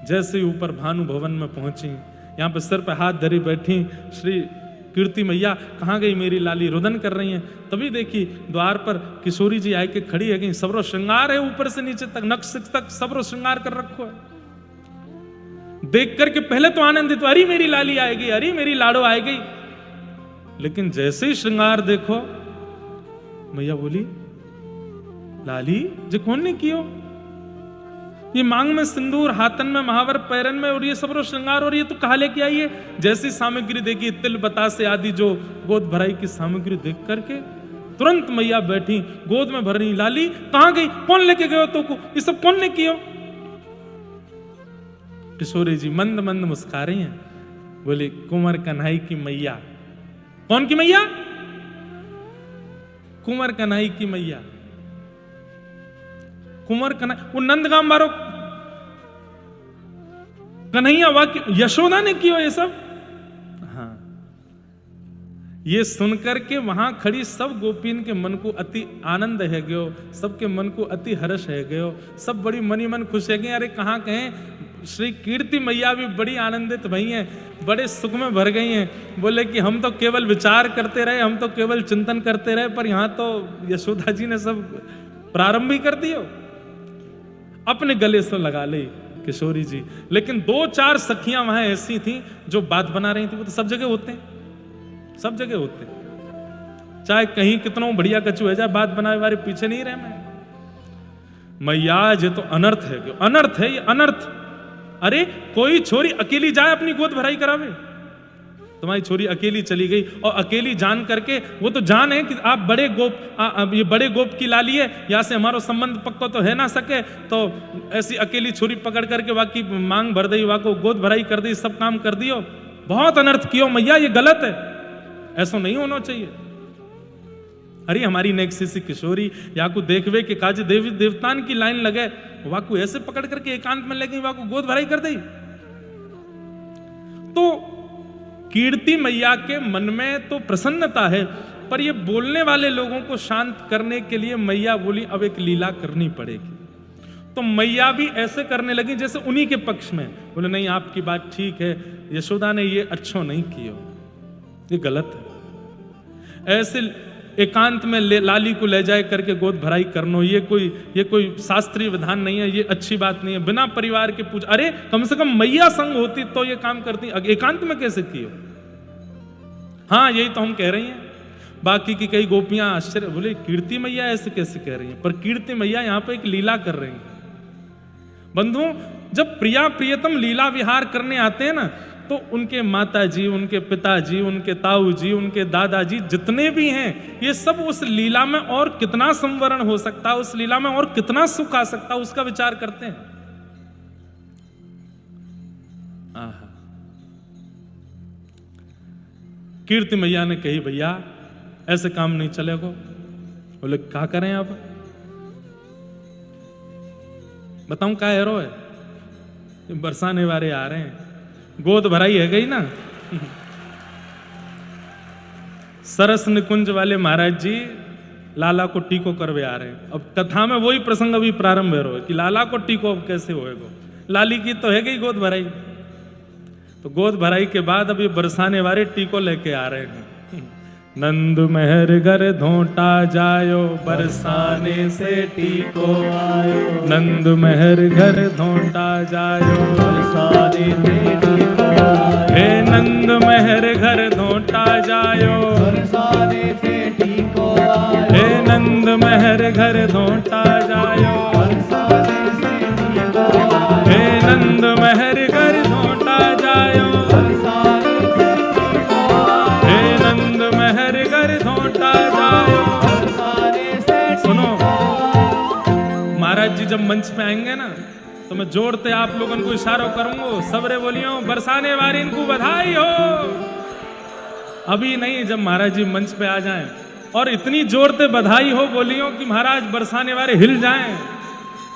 जैसे ही ऊपर भानु भवन में पहुंची, यहाँ पे सिर पे हाथ धरी बैठी श्री कीर्ति मैया, कहाँ गई मेरी लाली, रुदन कर रही हैं। तभी देखी द्वार पर किशोरी जी आके खड़ी है गई, सबरो श्रृंगार है ऊपर से नीचे तक, नक्श तक सबरो श्रृंगार कर रखो है। देख करके पहले तो आनंदित, अरे मेरी लाली आएगी, अरे मेरी लाडो आएगी, लेकिन जैसे ही श्रृंगार देखो मैया बोली लाली जे कौन ने कियो? ये मांग में सिंदूर, हाथन में महावर, पैरन में, और ये सब श्रृंगार, और ये तो कहा लेके आई है? जैसी सामग्री देखी, तिल बतासे आदि जो गोद भराई की सामग्री देख करके तुरंत मैया बैठी, गोद में भर रही, लाली कहां गई, कौन लेके गयो तो को, ये सब कौन ने कियो? किशोरी जी मंद मंद मुस्कुरा रही हैं, बोले कुंवर कन्हई की मैया। कौन की मैया? कुंवर कन्हई की मैया। कुंवर कन्हई, वो नंदगाम मारो कन्हैया वाक्य यशोदा ने किया ये सब। हाँ, ये सुनकर के वहां खड़ी सब गोपिन के मन को अति आनंद है गयो, सबके मन को अति हर्ष है गयो, सब बड़ी मनी मन खुश है गए। अरे कहाँ कहें, श्री कीर्ति मैया भी बड़ी आनंदित भई हैं, बड़े सुख में भर गई हैं। बोले कि हम तो केवल विचार करते रहे, हम तो केवल चिंतन करते रहे, पर यहाँ तो यशोदा जी ने सब प्रारंभ ही कर दियो। अपने गले से लगा ली किशोरी जी, लेकिन दो चार सखियां वहां ऐसी थी जो बात बना रही थी। वो तो सब जगह होते हैं, सब जगह होते हैं, चाहे कहीं कितना बढ़िया कचू है जाए, बात बनाए वाले पीछे नहीं रहे। मैया ये तो अनर्थ है, अनर्थ है ये, अनर्थ। अरे कोई छोरी अकेली जाए अपनी गोद भराई करावे, तुम्हारी छोरी अकेली चली गई और अकेली जान करके, वो तो जान है कि आप बड़े गोप, ये बड़े गोप की लाली है, यहाँ से हमारा संबंध पक्का तो है ना सके, तो ऐसी अकेली छोरी पकड़ करके वाकी मांग भर दी, वाको गोद भराई कर दी, सब काम कर दियो, बहुत अनर्थ कियो मैया, ये गलत है, ऐसा नहीं होना चाहिए। अरे हमारी नेक्सी सी किशोरी या को देखवे के काज देवी देवतान की लाइन लगे, वाको ऐसे पकड़ करके एकांत में लगी, वाको गोद भराई कर दी। तो कीर्ति मैया के मन में तो प्रसन्नता है, पर ये बोलने वाले लोगों को शांत करने के लिए मैया बोली अब एक लीला करनी पड़ेगी। तो मैया भी ऐसे करने लगी जैसे उन्हीं के पक्ष में, बोले नहीं आपकी बात ठीक है, यशोदा ने ये अच्छा नहीं किया, ये गलत है। ऐसे एकांत में लाली को ले जाए करके गोद भराई करनो, ये कोई शास्त्रीय विधान नहीं है, ये अच्छी बात नहीं है। बिना परिवार के पूछ, अरे कम से कम मैया संग होती तो ये काम करती, एकांत में कैसे किए? हाँ यही तो हम कह रही हैं। बाकी की कई गोपियां आश्चर्य, बोले कीर्ति मैया ऐसे कैसे कह रही हैं? पर कीर्ति मैया यहां पे एक लीला कर रही हैं। बंधुओं, जब प्रिया प्रियतम लीला विहार करने आते हैं ना, तो उनके माता जी, उनके पिताजी, उनके ताऊ जी, उनके दादाजी जितने भी हैं, ये सब उस लीला में और कितना संवरण हो सकता है, उस लीला में और कितना सुख आ सकता है, उसका विचार करते हैं। आहा। कीर्ति मैया ने कही, भैया ऐसे काम नहीं चलेगा। बोले क्या करें अब? बताऊं क्या हेरो है? बरसाने वाले आ रहे हैं, गोद भराई है गई ना। सरस निकुंज वाले महाराज जी लाला को टीको करवे आ रहे हैं। अब कथा में वही प्रसंग अभी प्रारंभ है कि लाला को टीको अब कैसे होएगा? लाली की तो है गई गोद भराई, तो गोद भराई के बाद अब ये बरसाने वाले टीको लेके आ रहे हैं। नंद महर घर धोटा जायो, बरसाने से टीको आयो। नंद महर घर धोटा जायो, बरसाने से टीको आयो। हे नंद महर घर धोटा जायो, बरसाने से टीको आयो। हे नंद महर घर धोटा जायो, बरसाने से टीको आयो। हे नंद महर घर धोटा जायो, बरसाने से टीको आयो। हे नंद महर घर धोटा जायो, बरसाने से। सुनो, महाराज जी जब मंच पे आएंगे ना, तो मैं जोड़ते आप लोगों को इशारा करूंगा, सबरे बोलियो बरसाने वाले इनको बधाई हो। अभी नहीं, जब महाराज जी मंच पे आ जाएं और इतनी जोरते बधाई हो बोलियो कि महाराज बरसाने वाले हिल जाएं,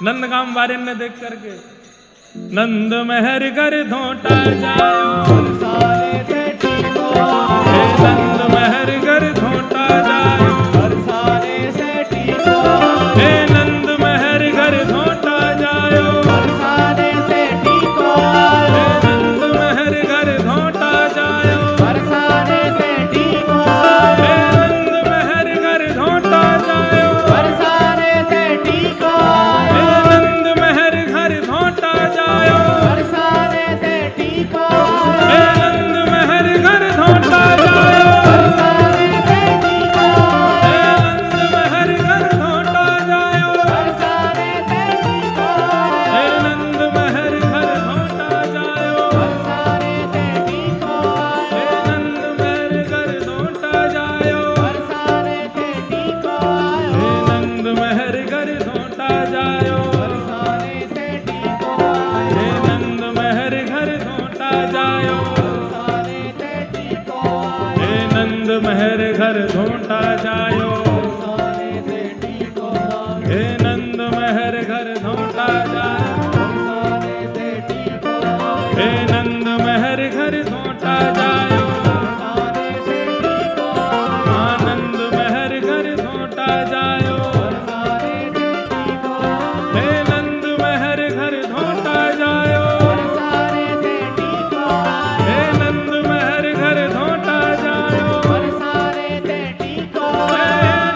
नंदगाम वाले ने देख करके। नंद महर घर धोटा जायो, बरसाने से टीको आयो। हे नंद महर घर धोटा जायो, बरसाने से टीको आयो। हे नंद महर घर धोटा जायो, बरसाने से टीको आयो। हे नंद महर घर धोटा जायो, बरसाने से टीको आयो। हे नंद महर घर धोटा जायो, बरसाने से टीको आयो। हे नंद महर घर धोटा जायो, बरसाने से टीको आयो। हे नंद महर घर धोटा जायो, बरसाने से टीको आयो। हे नंद महर घर धोटा जायो, बरसाने से टीको आयो। हे नंद महर घर धोटा जायो, बरसाने से टीको आयो। हे नंद महर घर धोटा जायो, बरसाने से टीको आयो। हे नंद महर घर धोटा जायो, बरसाने से टीको आयो। हे नंद महर घर धोटा जायो, बरसाने से टीको आयो। हे नंद महर घर धोटा जायो, बरसाने से टीको आयो। हे नंद महर घर धोटा जायो, बरसाने से टीको आयो। हे नंद महर घर धोटा जायो, बरसाने से टीको आयो। आनंद महर घर धोटा जायो, बरसाने से टीको आयो। हे नंद महर घर धोटा जायो, बरसाने से टीको आयो। हे नंद महर घर धोटा जायो, बरसाने से टीको आयो।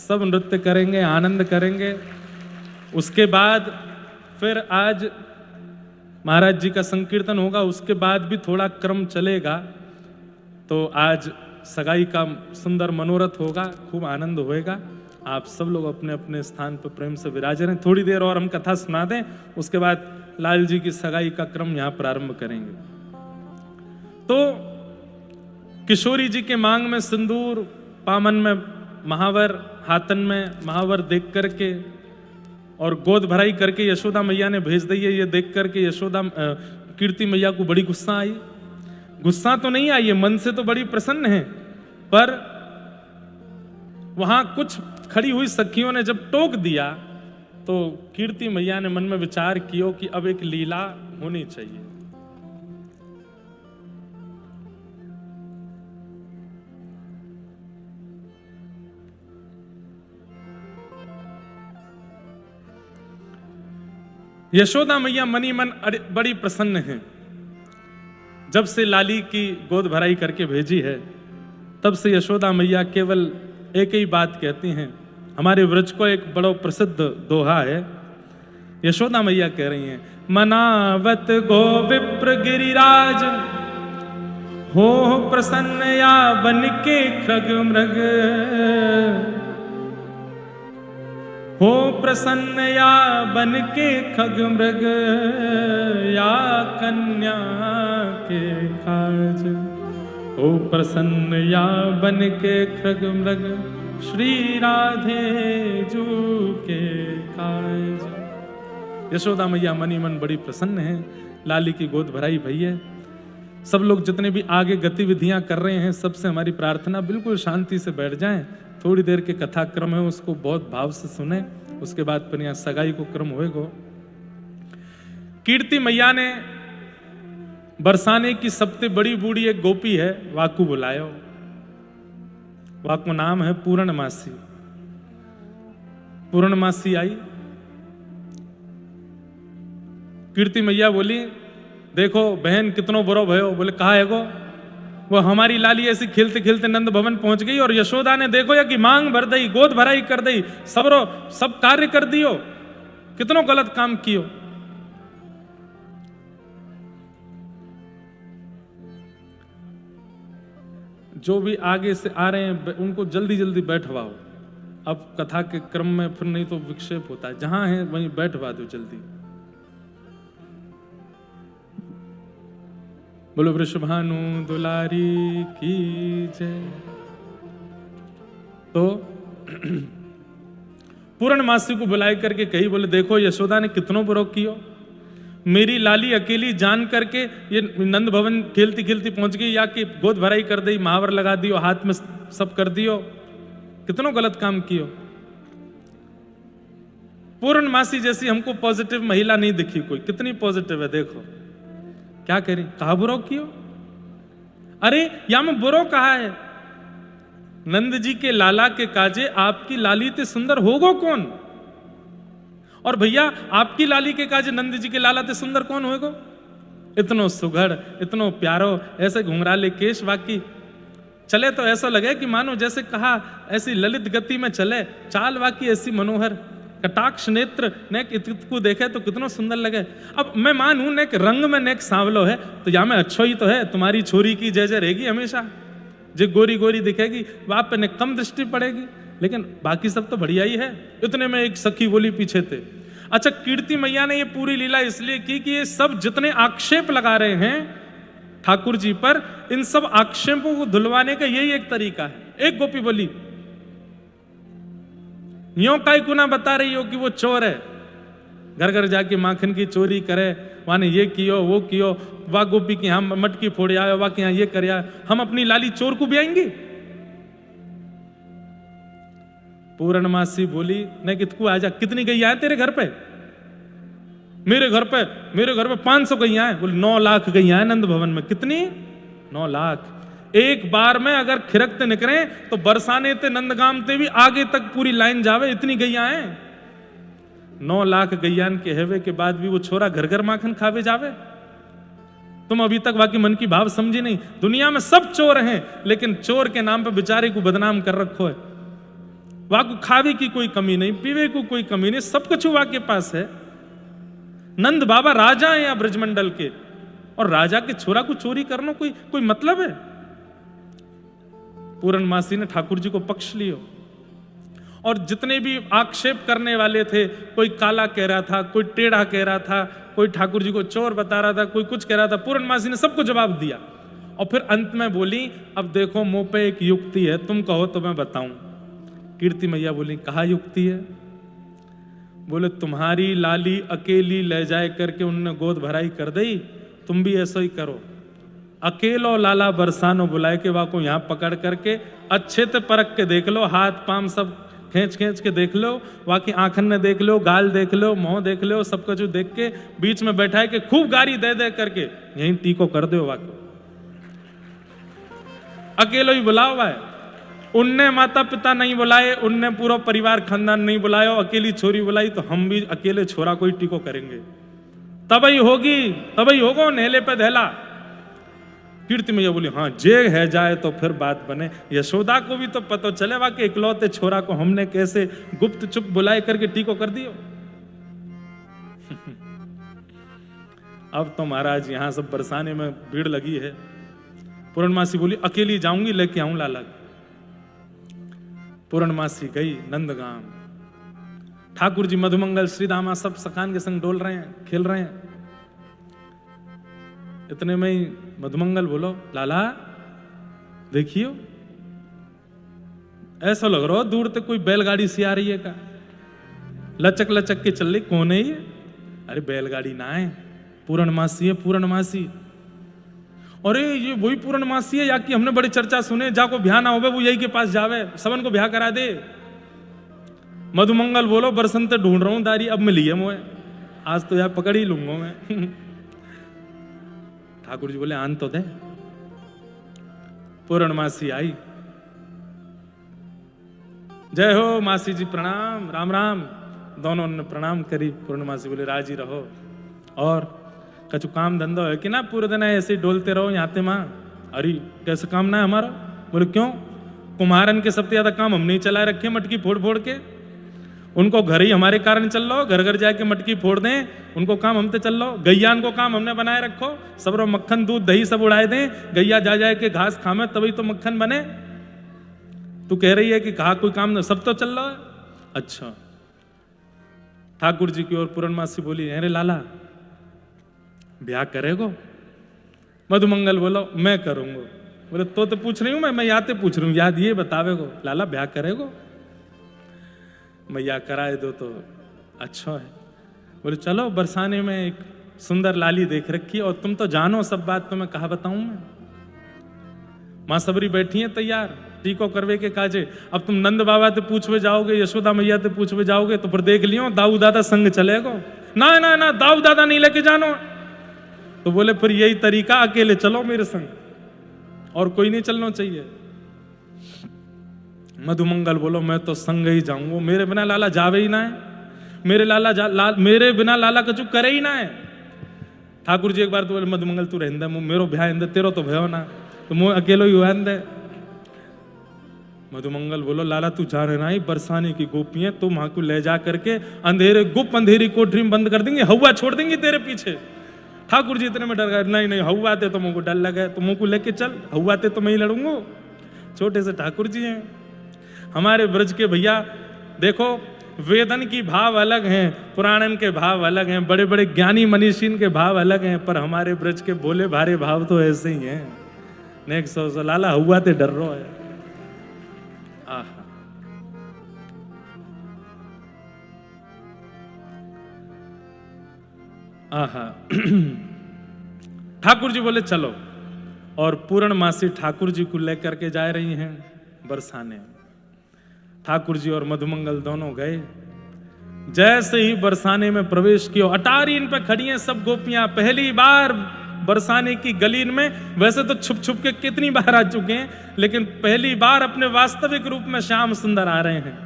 सब नृत्य करेंगे, आनंद करेंगे। उसके बाद फिर आज महाराज जी का संकीर्तन होगा, उसके बाद भी थोड़ा क्रम चलेगा। तो आज सगाई का सुंदर मनोरथ होगा, खूब आनंद होएगा। आप सब लोग अपने अपने स्थान पर प्रेम से विराजे रहें। थोड़ी देर और हम कथा सुना दें, उसके बाद लाल जी की सगाई का क्रम यहाँ प्रारंभ करेंगे। तो किशोरी जी के मांग में सिंदूर, पामन में महावर, हाथन में महावर देख करके और गोद भराई करके यशोदा मैया ने भेज दी है। ये देख करके यशोदा कीर्ति मैया को बड़ी गुस्सा आई। गुस्सा तो नहीं आई है, मन से तो बड़ी प्रसन्न है, पर वहां कुछ खड़ी हुई सखियों ने जब टोक दिया तो कीर्ति मैया ने मन में विचार किया कि अब एक लीला होनी चाहिए। यशोदा मैया मनी मन बड़ी प्रसन्न है। जब से लाली की गोद भराई करके भेजी है, तब से यशोदा मैया केवल एक ही बात कहती हैं। हमारे व्रज को एक बड़ा प्रसिद्ध दोहा है। यशोदा मैया कह रही हैं, मनावत गो विप्र गिरिराज, हो प्रसन्न या बन के खग मृग, हो प्रसन्न या बन के खग मृग, या कन्या के काज, हो प्रसन्न या बन के खग मृग, श्री राधे जू के काज। यशोदा मैया मनी मन बड़ी प्रसन्न है। लाली की गोद भराई भई है। सब लोग जितने भी आगे गतिविधियां कर रहे हैं, सबसे हमारी प्रार्थना बिल्कुल शांति से बैठ जाएं। थोड़ी देर के कथा क्रम है, उसको बहुत भाव से सुने। उसके बाद फिर यहाँ सगाई को क्रम होएगा। कीर्ति मैया ने बरसाने की सबसे बड़ी बूढ़ी एक गोपी है, वाकू बुलायो। वाकू नाम है पूर्णमासी। पूर्णमासी आई। कीर्ति मैया बोली, देखो बहन कितनो बुरो भयो। बोले कहा है गो? वो हमारी लाली ऐसी खेलते खेलते नंद भवन पहुंच गई और यशोदा ने देखो या कि मांग भर दई, गोद भराई कर दई, सब कार्य कर दियो। कितनो गलत काम कियो। जो भी आगे से आ रहे हैं उनको जल्दी जल्दी बैठवाओ। अब कथा के क्रम में फिर नहीं तो विक्षेप होता है। जहां है वहीं बैठवा दो जल्दी। बोलो वृषभानु दुलारी की जय। तो पूर्णमासी को बुलाए करके कही, बोले देखो यशोदा ने कितनों बुरो कियो। मेरी लाली अकेली जान करके ये नंद भवन खेलती खेलती पहुंच गई, या कि गोद भराई कर दी, महावर लगा दियो, हाथ में सब कर दियो। कितनों गलत काम कियो। पूर्णमासी जैसी हमको पॉजिटिव महिला नहीं दिखी कोई। कितनी पॉजिटिव है देखो। क्या करें, कहा बुरो कियो। अरे या में बुरो कहा है। नंद जी के लाला के काजे आपकी लाली ते सुंदर होगो कौन। और भैया आपकी लाली के काजे नंद जी के लाला ते सुंदर कौन होएगो। इतनो सुघड़, इतनो प्यारो, ऐसे घुंघराले केश, वाकी चले तो ऐसा लगे कि मानो जैसे कहा ऐसी ललित गति में चले। चाल वाकी ऐसी मनोहर, कटाक्ष नेत्र, नेक को देखे तो कितना सुंदर लगे। अब मैं मानूं नेक रंग में नेक सांवलो है तो या में अच्छो ही तो है। तुम्हारी छोरी की जय जय रहेगी हमेशा। जो गोरी गोरी दिखेगी वहां पे ने कम दृष्टि पड़ेगी, लेकिन बाकी सब तो बढ़िया ही है। इतने में एक सखी बोली पीछे थे। अच्छा, कीर्ति मैया ने ये पूरी लीला इसलिए की कि ये सब जितने आक्षेप लगा रहे हैं ठाकुर जी पर, इन सब आक्षेपों को धुलवाने का यही एक तरीका है। एक गोपी बोली, यो काई गुना बता रही हो कि वो चोर है, घर घर जाके माखन की चोरी करे, वाने ये कियो वो कियो, वाह गोपी की यहाँ मटकी फोड़े आयो, वाह के यहाँ ये कर आयो, हम अपनी लाली चोर को भी आएंगे। पूर्णमासी बोली, नहीं कितकू आजा, कितनी गैया है तेरे घर पे। मेरे घर पे 500 गैया है। बोले 9 लाख गैया है नंद भवन में। कितनी? 9 लाख। एक बार में अगर खिरकते निकले तो बरसाने ते नंदगाम ते भी आगे तक पूरी लाइन जावे, इतनी गैया है। 9 लाख गैयान के हेवे के बाद भी वो छोरा घर घर माखन खावे जावे। तुम अभी तक बाकी मन की भाव समझी नहीं। दुनिया में सब चोर हैं, लेकिन चोर के नाम पे बेचारे को बदनाम कर रखो है। वहां को खावे की कोई कमी नहीं, पीवे को कोई कमी नहीं, सब कुछ वहां के पास है। नंद बाबा राजा हैं यहाँ ब्रजमंडल के, और राजा के छोरा को चोरी करना कोई मतलब है? पूर्णमासी ने ठाकुर जी को पक्ष लियो, और जितने भी आक्षेप करने वाले थे, कोई काला कह रहा था, कोई टेढ़ा कह रहा था, कोई ठाकुर जी को चोर बता रहा था, कोई कुछ कह रहा था, पूर्णमासी ने सबको जवाब दिया। और फिर अंत में बोली, अब देखो मुंह पे एक युक्ति है, तुम कहो तो मैं बताऊं। कीर्ति मैया बोली, कहा युक्ति है? बोले, तुम्हारी लाली अकेली ले जाए करके उनने गोद भराई कर दी, तुम भी ऐसा ही करो। अकेलो लाला बरसानो बुलाए के वाको को यहाँ पकड़ करके अच्छे से परख के देख लो, हाथ पाम सब खींच खींच के देख लो, वाकई आंखन ने देख लो, गाल देख लो, मुंह देख लो, सब कुछ देख के बीच में बैठा है कि खूब गारी दे दे करके यहीं टीको कर दो। वाको अकेलो ही बुलाओ भाई, उनने माता पिता नहीं बुलाए, उनने पूरा परिवार खानदान नहीं बुलाया, अकेली छोरी बुलाई, तो हम भी अकेले छोरा को ही टीको करेंगे, तभी होगी, तभी होगो नेले पे धैला। कीर्ति मैया बोली, हाँ जे है जाए तो फिर बात बने। यशोदा को भी तो पता चले वा कि इकलौते छोरा को हमने कैसे गुप्त चुप बुलाए करके टीको कर दियो। अब तो महाराज यहां सब बरसाने में भीड़ लगी है। पूर्णमासी बोली, अकेली जाऊंगी, लेके आऊं लाला। पूर्णमासी गई नंदगांव। ठाकुर जी मधुमंगल श्रीदामा सब सखान के संग डोल रहे हैं, खेल रहे हैं। इतने में ही मधुमंगल बोलो, लाला देखियो, ऐसा लग रहा हो दूर तक कोई बैलगाड़ी सी आ रही है का, लचक लचक के चल रही, कौन है ये? अरे बैलगाड़ी ना है, पूर्णमासी है, पूर्णमासी। अरे ये वही पूर्णमासी है या कि हमने बड़ी चर्चा सुने, जाको ब्याह ना होवे वो यही के पास जावे, सबन को ब्याह करा दे। मधुमंगल बोलो, बरसंते ढूंढ रहा हूं दारी, अब मिली है मुझे, आज तो यार पकड़ ही लूंगा मैं। ठाकुर जी बोले, आन तो दे। पूर्णमासी आई, जय हो मासी जी, प्रणाम, राम राम। दोनों ने प्रणाम करी। पूर्णमासी बोले, राजी रहो, और कछु काम धंधा है कि ना, पूरे दिन ऐसे ही डोलते रहो यहाँ ते माँ? अरे कैसे काम ना है हमारा? बोले क्यों? कुम्हारन के सबसे ज्यादा काम हम नहीं चलाए रखे, मटकी फोड़ फोड़ के, उनको घर ही हमारे कारण चल लो, घर घर जाके मटकी फोड़ दें, उनको काम हमते चल लो। गैयान को काम हमने बनाए रखो, सब रो मक्खन दूध दही सब उड़ाए दें, गैया जा जाए के घास खामे तभी तो मक्खन बने। तू कह रही है कि कहा कोई काम न, सब तो चल रहा है। अच्छा। ठाकुर जी की ओर पूर्णमासी बोली, अरे लाला ब्याह करेगो? मधुमंगल बोलो, मैं करूंगा। बोले तो पूछ रही हूं मैं याद पूछ रही हूँ, याद ये बतावेगो, लाला ब्याह करेगो? मैया कराए दो तो अच्छा है। बोले चलो, बरसाने में एक सुंदर लाली देख रखी, और तुम तो जानो सब बात, तो मैं कहा बताऊं मैं। मां सबरी बैठी है तैयार टीको करवे के काजे। अब तुम नंद बाबा ते पूछवे जाओगे, यशोदा मैया ते पूछवे जाओगे, तो फिर देख लियो दाऊ दादा संग चलेगो। ना ना ना, दाऊ दादा नहीं लेके जानो। तो बोले फिर यही तरीका, अकेले चलो मेरे संग, और कोई नहीं चलना चाहिए। मधुमंगल बोलो, मैं तो संग ही जाऊंगा, मेरे बिना लाला जावे ही ना है, मेरे बिना लाला कछु करे ही ना है। ठाकुर जी एक बार तो बोले, मधुमंगल तू रहंदे, मेरो ब्याह इंदे, तेरो तो भयो ना, तो मुझे अकेलो ही हुआ इंदे। मधुमंगल बोलो, लाला तू जा रहे ना, बरसाने की गोपियां तो वहां को ले जा करके अंधेरे गुप्त अंधेरी कोठरी में बंद कर देंगे, हवा छोड़ देंगे तेरे पीछे। ठाकुर जी इतने में डर गए, नहीं नहीं हवा आते तो मुझे को डर लगे, तो मुझे को लेके चल, हवा आते तो मैं ही लड़ूंगा। छोटे से ठाकुर जी हैं हमारे ब्रज के भैया। देखो वेदन की भाव अलग हैं, पुराणन के भाव अलग हैं, बड़े बड़े ज्ञानी मनीषीन के भाव अलग हैं, पर हमारे ब्रज के भोले भारे भाव तो ऐसे ही हैं। नेक्स्ट सो लाला हुआ ते डर रो है। आहा ठाकुर जी बोले चलो, और पूर्णमासी ठाकुर जी को लेकर के जा रही हैं बरसाने। ठाकुर जी और मधुमंगल दोनों गए। जैसे ही बरसाने में प्रवेश किया, अटारी इन पे खड़ी हैं सब गोपियां, पहली बार बरसाने की गलीन में। वैसे तो छुप छुप के कितनी बार आ चुके हैं, लेकिन पहली बार अपने वास्तविक रूप में श्याम सुंदर आ रहे हैं।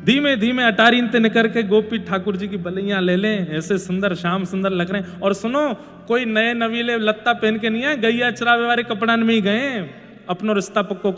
धीमे धीमे अटारीन ते निकल के गोपी ठाकुर जी की बलैया ले लें, ऐसे सुंदर श्याम सुंदर लग रहे हैं। और सुनो, कोई नए नवीले लत्ता पहन के नहीं है, गैया चरावे वाले कपड़ान में ही गए, अपनो रिश्ता पक्को